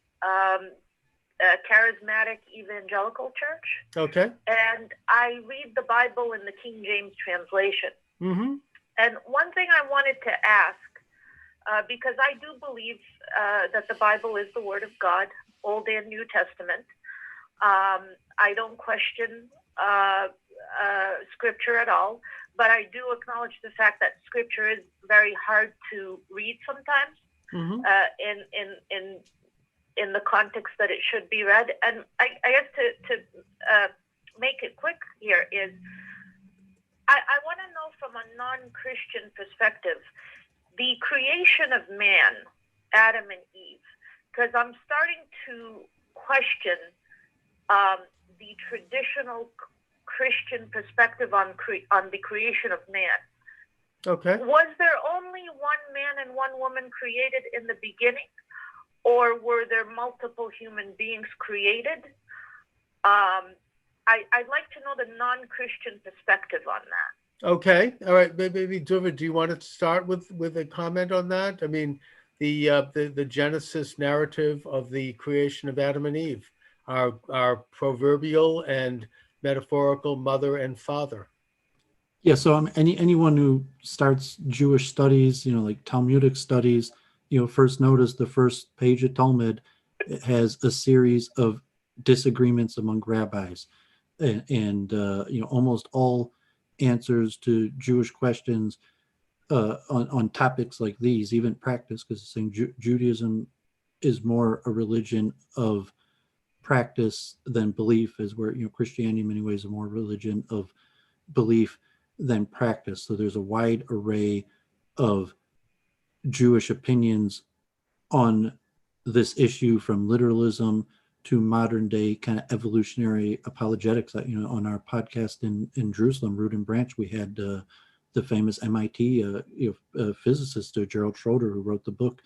charismatic evangelical church. Okay. And I read the Bible in the King James translation. Mm-hmm. And one thing I wanted to ask, because I do believe that the Bible is the Word of God, Old and New Testament. I don't question Scripture at all, but I do acknowledge the fact that Scripture is very hard to read sometimes. Mm-hmm. In the context that it should be read. And I guess to make it quick here is, I want to know from a non-Christian perspective, the creation of man, Adam and Eve, because I'm starting to question the traditional Christian perspective on the creation of man. Okay. Was there only one man and one woman created in the beginning? Or were there multiple human beings created? I'd like to know the non-Christian perspective on that. Okay. All right. Maybe Durva, do you want to start with a comment on that? I mean, the Genesis narrative of the creation of Adam and Eve, our proverbial and metaphorical mother and father. Yeah, so anyone who starts Jewish studies, like Talmudic studies, first notice the first page of Talmud has a series of disagreements among rabbis, and almost all answers to Jewish questions on topics like these, even practice, because it's saying Judaism is more a religion of practice than belief, is where Christianity in many ways is more religion of belief than practice. So there's a wide array of Jewish opinions on this issue, from literalism to modern day kind of evolutionary apologetics. On our podcast in Jerusalem, Root and Branch, we had the famous MIT physicist Gerald Schroeder, who wrote the book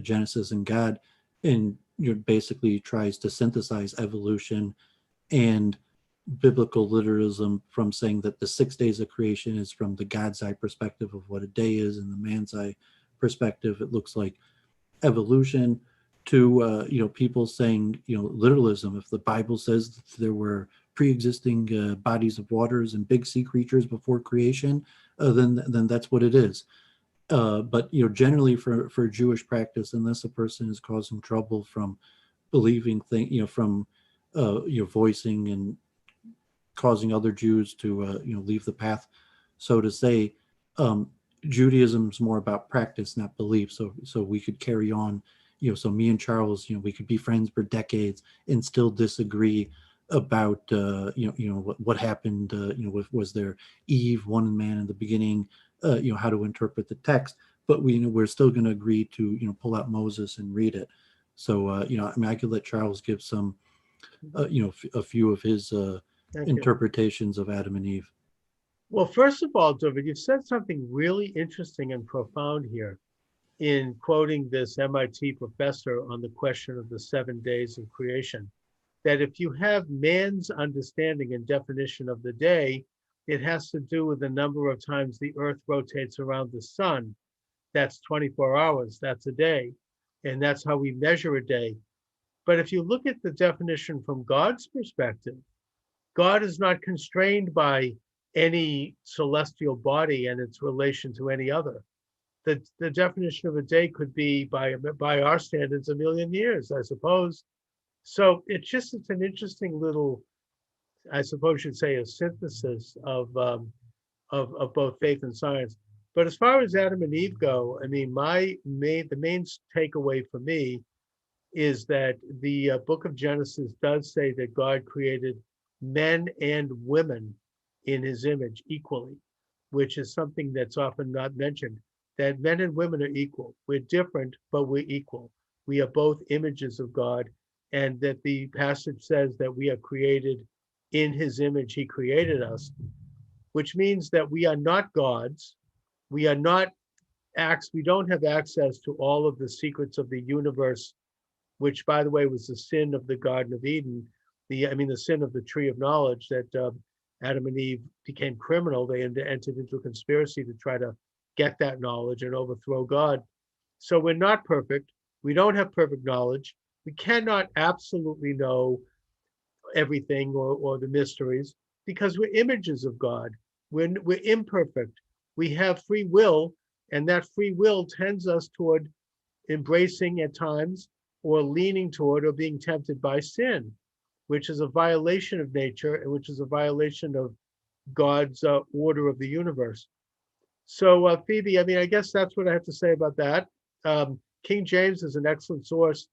Genesis and God, and basically tries to synthesize evolution and biblical literalism from saying that the 6 days of creation is from the God's eye perspective of what a day is, and the man's eye perspective it looks like evolution, to people saying literalism. If the Bible says that there were pre-existing bodies of waters and big sea creatures before creation, then that's what it is. But generally for Jewish practice, unless a person is causing trouble from believing things, from voicing and causing other Jews to leave the path, so to say, um, Judaism's more about practice, not belief. So we could carry on, so me and Charles, we could be friends for decades and still disagree about what happened. Was there Eve, one man in the beginning? How to interpret the text, but we're still going to agree to pull out Moses and read it. So I mean, I could let Charles give some a few of his Thank you. interpretations of Adam and Eve. Well, first of all, David, you've said something really interesting and profound here in quoting this MIT professor on the question of the 7 days of creation, that if you have man's understanding and definition of the day, it has to do with the number of times the earth rotates around the sun. That's 24 hours, that's a day. And that's how we measure a day. But if you look at the definition from God's perspective, God is not constrained by any celestial body and its relation to any other. The definition of a day could be, by our standards, 1,000,000 years, I suppose. So it's an interesting little, I suppose you'd say, a synthesis of both faith and science. But as far as Adam and Eve go, I mean, the main takeaway for me is that the book of Genesis does say that God created men and women in his image equally, which is something that's often not mentioned, that men and women are equal. We're different, but we're equal. We are both images of God, and that the passage says that we are created in his image. He created us, which means that we are not gods. We are not we don't have access to all of the secrets of the universe, which, by the way, was the sin of the Garden of Eden, the sin of the tree of knowledge, that Adam and Eve became criminal. They entered into a conspiracy to try to get that knowledge and overthrow God. So we're not perfect. We don't have perfect knowledge. We cannot absolutely know everything or the mysteries because we're images of God. We're imperfect. We have free will, and that free will tends us toward embracing at times or leaning toward or being tempted by sin, which is a violation of nature and which is a violation of God's order of the universe. So, Phoebe, I mean, I guess that's what I have to say about that. King James is an excellent source.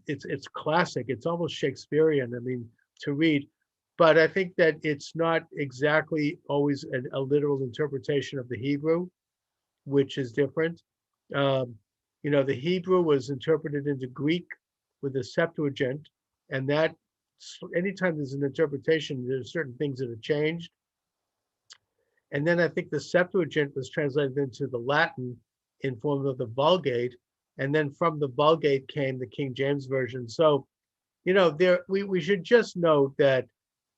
It's classic. It's almost Shakespearean, I mean, to read. But I think that it's not exactly always a literal interpretation of the Hebrew, which is different. The Hebrew was interpreted into Greek with the Septuagint, and that anytime there's an interpretation, there's certain things that are changed. And then I think the Septuagint was translated into the Latin in form of the Vulgate, and then from the Vulgate came the King James Version. So, we should just note that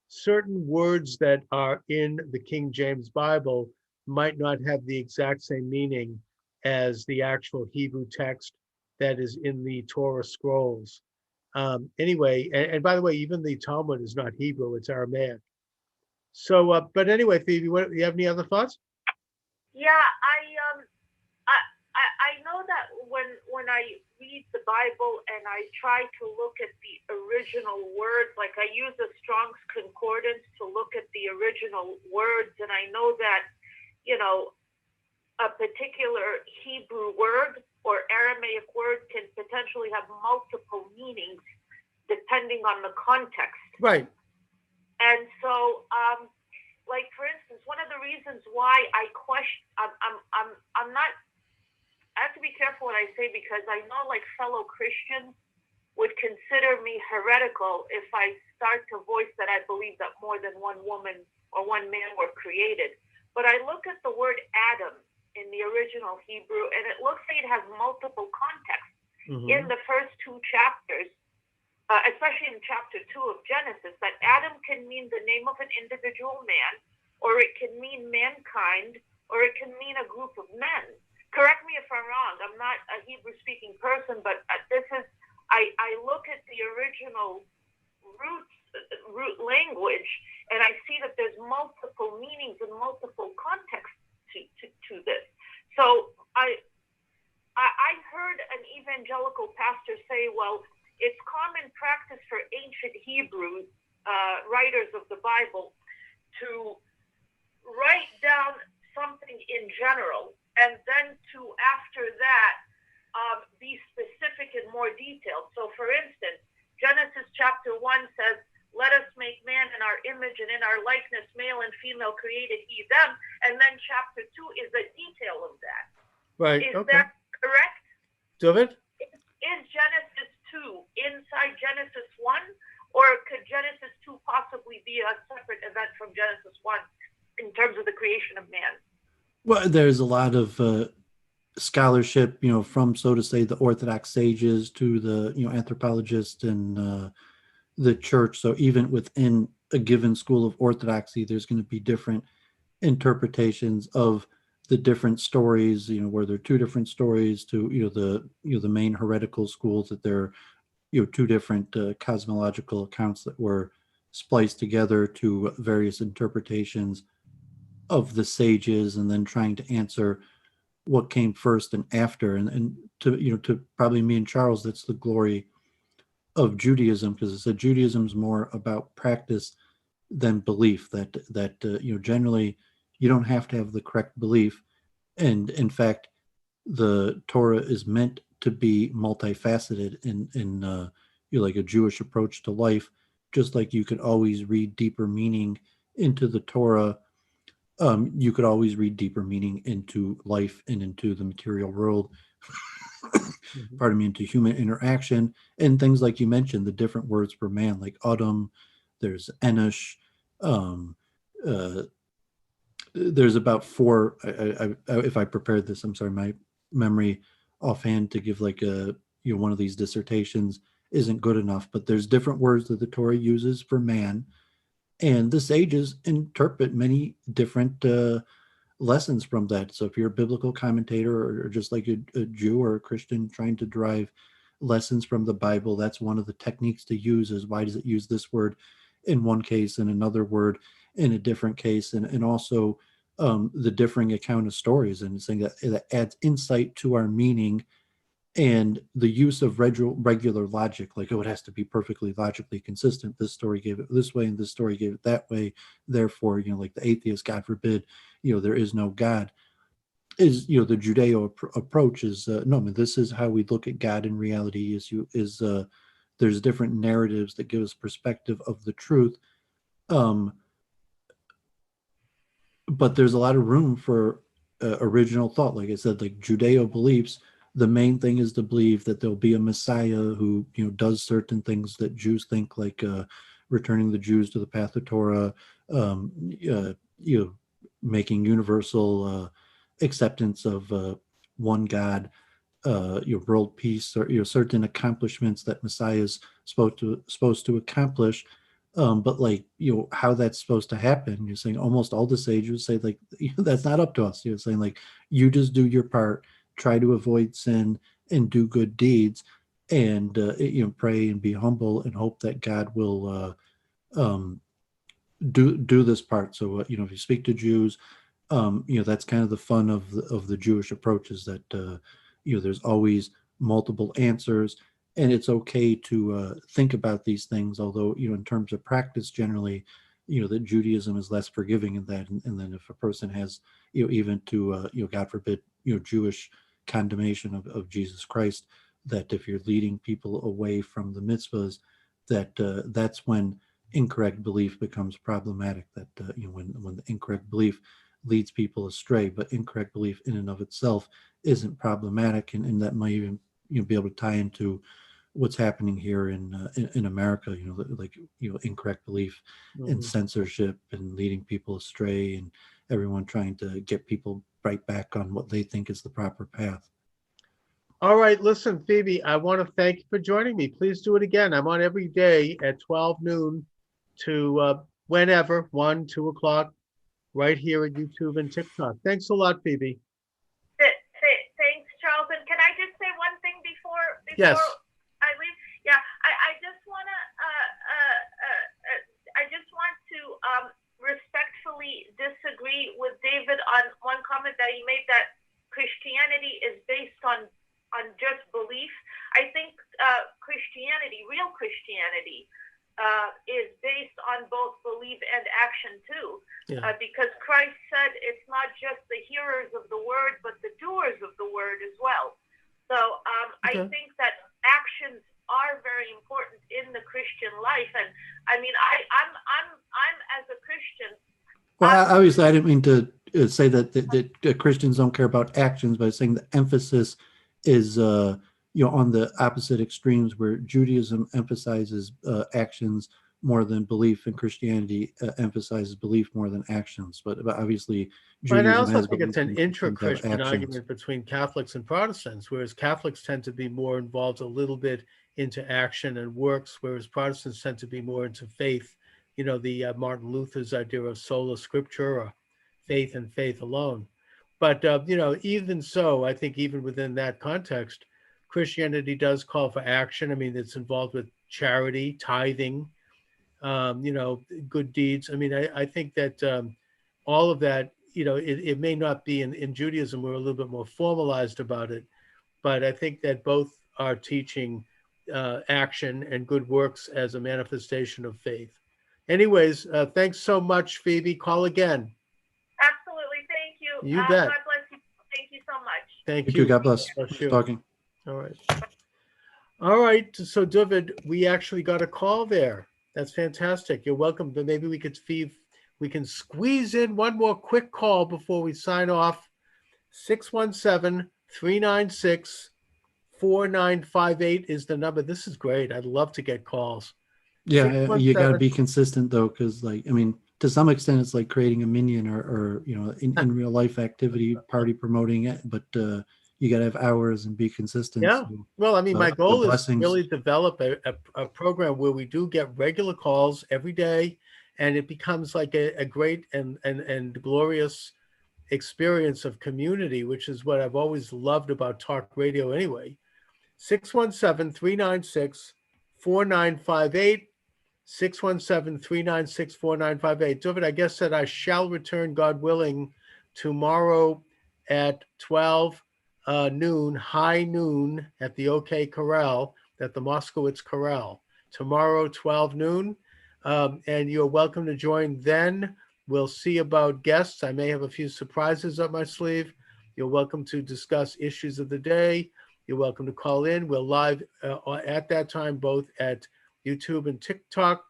certain words that are in the King James Bible might not have the exact same meaning as the actual Hebrew text that is in the Torah scrolls. Anyway, and by the way, even the Talmud is not Hebrew, it's Aramaic. So, but anyway, Phoebe, do you have any other thoughts? Yeah, I know that when I read the Bible and I try to look at the original words, like I use the Strong's Concordance to look at the original words, and I know that, a particular Hebrew word or Aramaic word can potentially have multiple meanings depending on the context. Right. And so, like for instance, one of the reasons why I question, I'm not. I have to be careful what I say because I know, like, fellow Christians would consider me heretical if I start to voice that I believe that more than one woman or one man were created. But I look at the word Adam in the original Hebrew, and it looks like it has multiple contexts. Mm-hmm. In the first two chapters, especially in chapter 2 of Genesis, that Adam can mean the name of an individual man, or it can mean mankind, or it can mean a group of men. Correct me if I'm wrong. I'm not a Hebrew-speaking person, but I look at the original roots root language, and I see that there's multiple meanings and multiple contexts to this. So I heard an evangelical pastor say, well, it's common practice for ancient Hebrew writers of the Bible to write down something in general, and then to, after that, be specific and more detailed. So, for instance, Genesis chapter 1 says, let us make man in our image and in our likeness, male and female created he them. And then chapter 2 is a detail of that. Right. Is that correct? David? Is Genesis 2 inside Genesis 1? Or could Genesis 2 possibly be a separate event from Genesis 1 in terms of the creation of man? Well, there's a lot of scholarship, from, so to say, the Orthodox sages to the, anthropologists and the church. So even within a given school of orthodoxy, there's going to be different interpretations of the different stories, where there are two different stories to, the main heretical schools, that there are, two different cosmological accounts that were spliced together to various interpretations of the sages, and then trying to answer what came first and after. And to probably me and Charles, that's the glory of Judaism, because it said Judaism is more about practice than belief. That generally you don't have to have the correct belief, and in fact, the Torah is meant to be multifaceted in like a Jewish approach to life. Just like you could always read deeper meaning into the Torah, you could always read deeper meaning into life and into the material world. Pardon me, into human interaction and things like you mentioned, the different words for man, like Adam, there's Enosh, there's about four. If I prepared this, I'm sorry, my memory offhand to give like a one of these dissertations isn't good enough, but there's different words that the Torah uses for man, and the sages interpret many different lessons from that. So if you're a biblical commentator or just like a Jew or a Christian trying to derive lessons from the Bible, that's one of the techniques to use, is why does it use this word in one case and another word in a different case, and also the differing account of stories, and saying that adds insight to our meaning, and the use of regular logic, like, it has to be perfectly logically consistent. This story gave it this way and this story gave it that way. Therefore, like the atheist, God forbid, there is no God. Is the Judeo approach is no, I mean, this is how we look at God in reality. There's different narratives that give us perspective of the truth, but there's a lot of room for original thought. Like I said, like Judeo beliefs, the main thing is to believe that there'll be a Messiah who does certain things that Jews think, like returning the Jews to the path of Torah, making universal acceptance of one God, world peace, or certain accomplishments that Messiah is supposed to accomplish. But like, how that's supposed to happen, you're saying almost all the sages say, like, that's not up to us. You're saying, like, you just do your part, try to avoid sin and do good deeds, and pray and be humble and hope that God will do this part. So if you speak to Jews, that's kind of the fun of the Jewish approach, is that there's always multiple answers, and it's okay to think about these things. Although in terms of practice, generally, that Judaism is less forgiving in that, and then if a person has even to God forbid Jewish condemnation of Jesus Christ, that if you're leading people away from the mitzvahs, that that's when incorrect belief becomes problematic. That when the incorrect belief leads people astray, but incorrect belief in and of itself isn't problematic, and that might even be able to tie into what's happening here in America. Like incorrect belief in censorship and leading people astray, and everyone trying to get people right back on what they think is the proper path. All right, listen, Phoebe, I want to thank you for joining me. Please do it again. I'm on every day at 12 noon to whenever, 1, 2 o'clock, right here at YouTube and TikTok. Thanks a lot, Phoebe. Thanks, Charles. And can I just say one thing before Yes. I leave? Yeah, I just want to disagree with David on one comment that he made, that Christianity is based on just belief. I think Christianity, real Christianity, is based on both belief and action too, because Christ said it's not just the hearers of the word, but the doers of the word as well. So I think that actions are very important in the Christian life, and I mean, I'm as a Christian. Well, obviously, I didn't mean to say that Christians don't care about actions, by saying the emphasis is on the opposite extremes, where Judaism emphasizes actions more than belief, and Christianity emphasizes belief more than actions. But obviously, But I Judaism also has think it's belief an and Christians have intra-Christian actions. argument between Catholics and Protestants, whereas Catholics tend to be more involved a little bit into action and works, whereas Protestants tend to be more into faith. You know, the Martin Luther's idea of sola scriptura, or faith and faith alone. But, even so, I think even within that context, Christianity does call for action. I mean, it's involved with charity, tithing, good deeds. I mean, I think that all of that, it may not be in Judaism, we're a little bit more formalized about it, but I think that both are teaching action and good works as a manifestation of faith. Anyways, thanks so much, Phoebe. Call again. Absolutely. Thank you. You bet. God bless you. Thank you so much. Thank you. God bless. Bless Nice you. talking. All right. All right. So, David, we actually got a call there. That's fantastic. You're welcome. But maybe we can squeeze in one more quick call before we sign off. 617-396-4958 is the number. This is great. I'd love to get calls. Yeah, you got to be consistent though, because to some extent, it's like creating a minion or in real life activity, party promoting it, but you got to have hours and be consistent. Yeah. So, well, I mean, my goal is to really develop a program where we do get regular calls every day, and it becomes like a great and glorious experience of community, which is what I've always loved about talk radio anyway. 617-396-4958. 617-396-4958. David, I guess that I shall return, God willing, tomorrow at 12 noon, high noon, at the OK Corral, at the Moscowitz Corral. Tomorrow, 12 noon. And you're welcome to join then. We'll see about guests. I may have a few surprises up my sleeve. You're welcome to discuss issues of the day. You're welcome to call in. We're live at that time, both at YouTube and TikTok.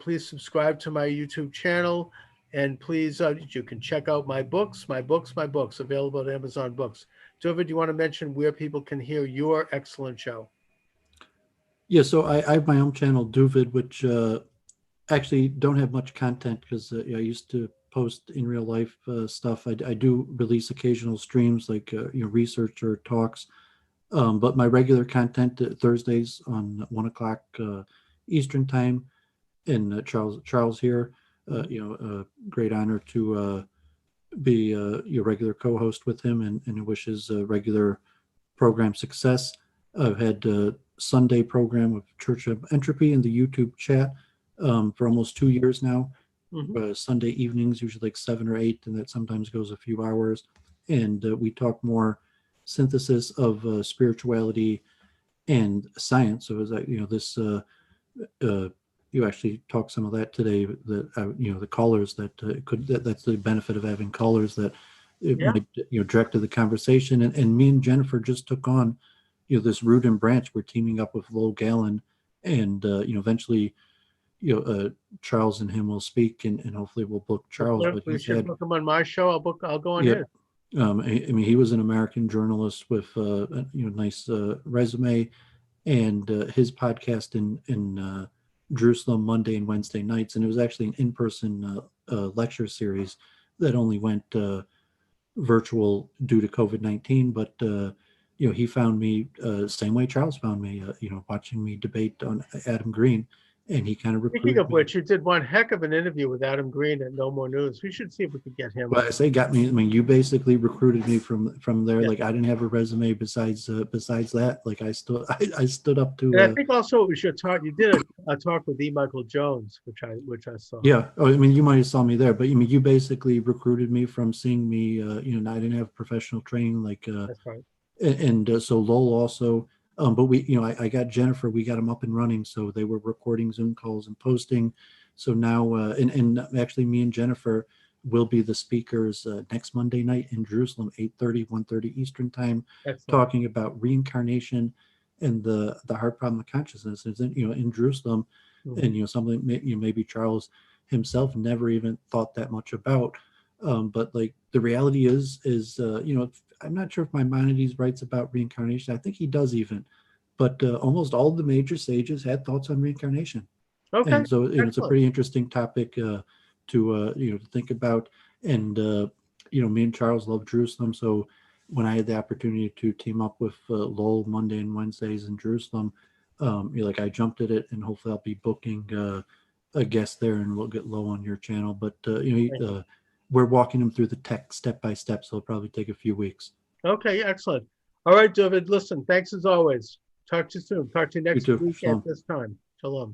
Please subscribe to my YouTube channel, and please you can check out my books available at Amazon Books. David, do you want to mention where people can hear your excellent show? Yeah, so I have my own channel, Duvid, which actually don't have much content because I used to post in real life stuff. I do release occasional streams like research or talks. But my regular content Thursdays on 1 o'clock Eastern time, and Charles here, great honor to be your regular co-host with him, and wish his regular program success. I've had a Sunday program with Church of Entropy in the YouTube chat for almost 2 years now. Mm-hmm. Sunday evenings, usually like 7 or 8, and that sometimes goes a few hours. And we talk more synthesis of spirituality and science. So as this you actually talk some of that today, that the callers that's the benefit of having callers that might direct to the conversation. And me and Jennifer just took on this root and branch. We're teaming up with Lowell Gallen, and eventually Charles and him will speak, and hopefully we'll book Charles. But we should book him on my show. I'll go on his. I mean, he was an American journalist with a nice resume, and his podcast in Jerusalem Monday and Wednesday nights, and it was actually an in-person lecture series that only went virtual due to COVID-19. But he found me same way Charles found me, watching me debate on Adam Green, and he kind of Speaking recruited of me. which, you did one heck of an interview with Adam Green at No More News. We should see if we could get him. Well, I say got me. I mean, you basically recruited me from there. Yeah. Like I didn't have a resume besides that. Like I stood up And I to. think also we should talk. You did a talk with E. Michael Jones, which I saw. Yeah. Oh, I mean, you might have saw me there, but I mean, you basically recruited me from seeing me. I didn't have professional training like. That's right. And so Lowell also. But I got Jennifer. We got them up and running, so they were recording Zoom calls and posting. So now, and actually, me and Jennifer will be the speakers next Monday night in Jerusalem, 8:30, 1:30 Eastern time, Excellent. talking about reincarnation and the heart problem of consciousness. Is in Jerusalem, Mhm. and something maybe Charles himself never even thought that much about. But like the reality is I'm not sure if Maimonides writes about reincarnation. I think he does even, but almost all the major sages had thoughts on reincarnation, Okay. and so it's a Excellent. pretty interesting topic to think about. And me and Charles love Jerusalem, so when I had the opportunity to team up with Lowell Monday and Wednesdays in Jerusalem, like I jumped at it, and hopefully I'll be booking a guest there, and we'll get low on your channel. But we're walking them through the tech step by step, so it'll probably take a few weeks. Okay. Excellent. All right, David. Listen. Thanks as always. Talk to you soon. Talk to you You next too. week at Shalom. this time. Shalom.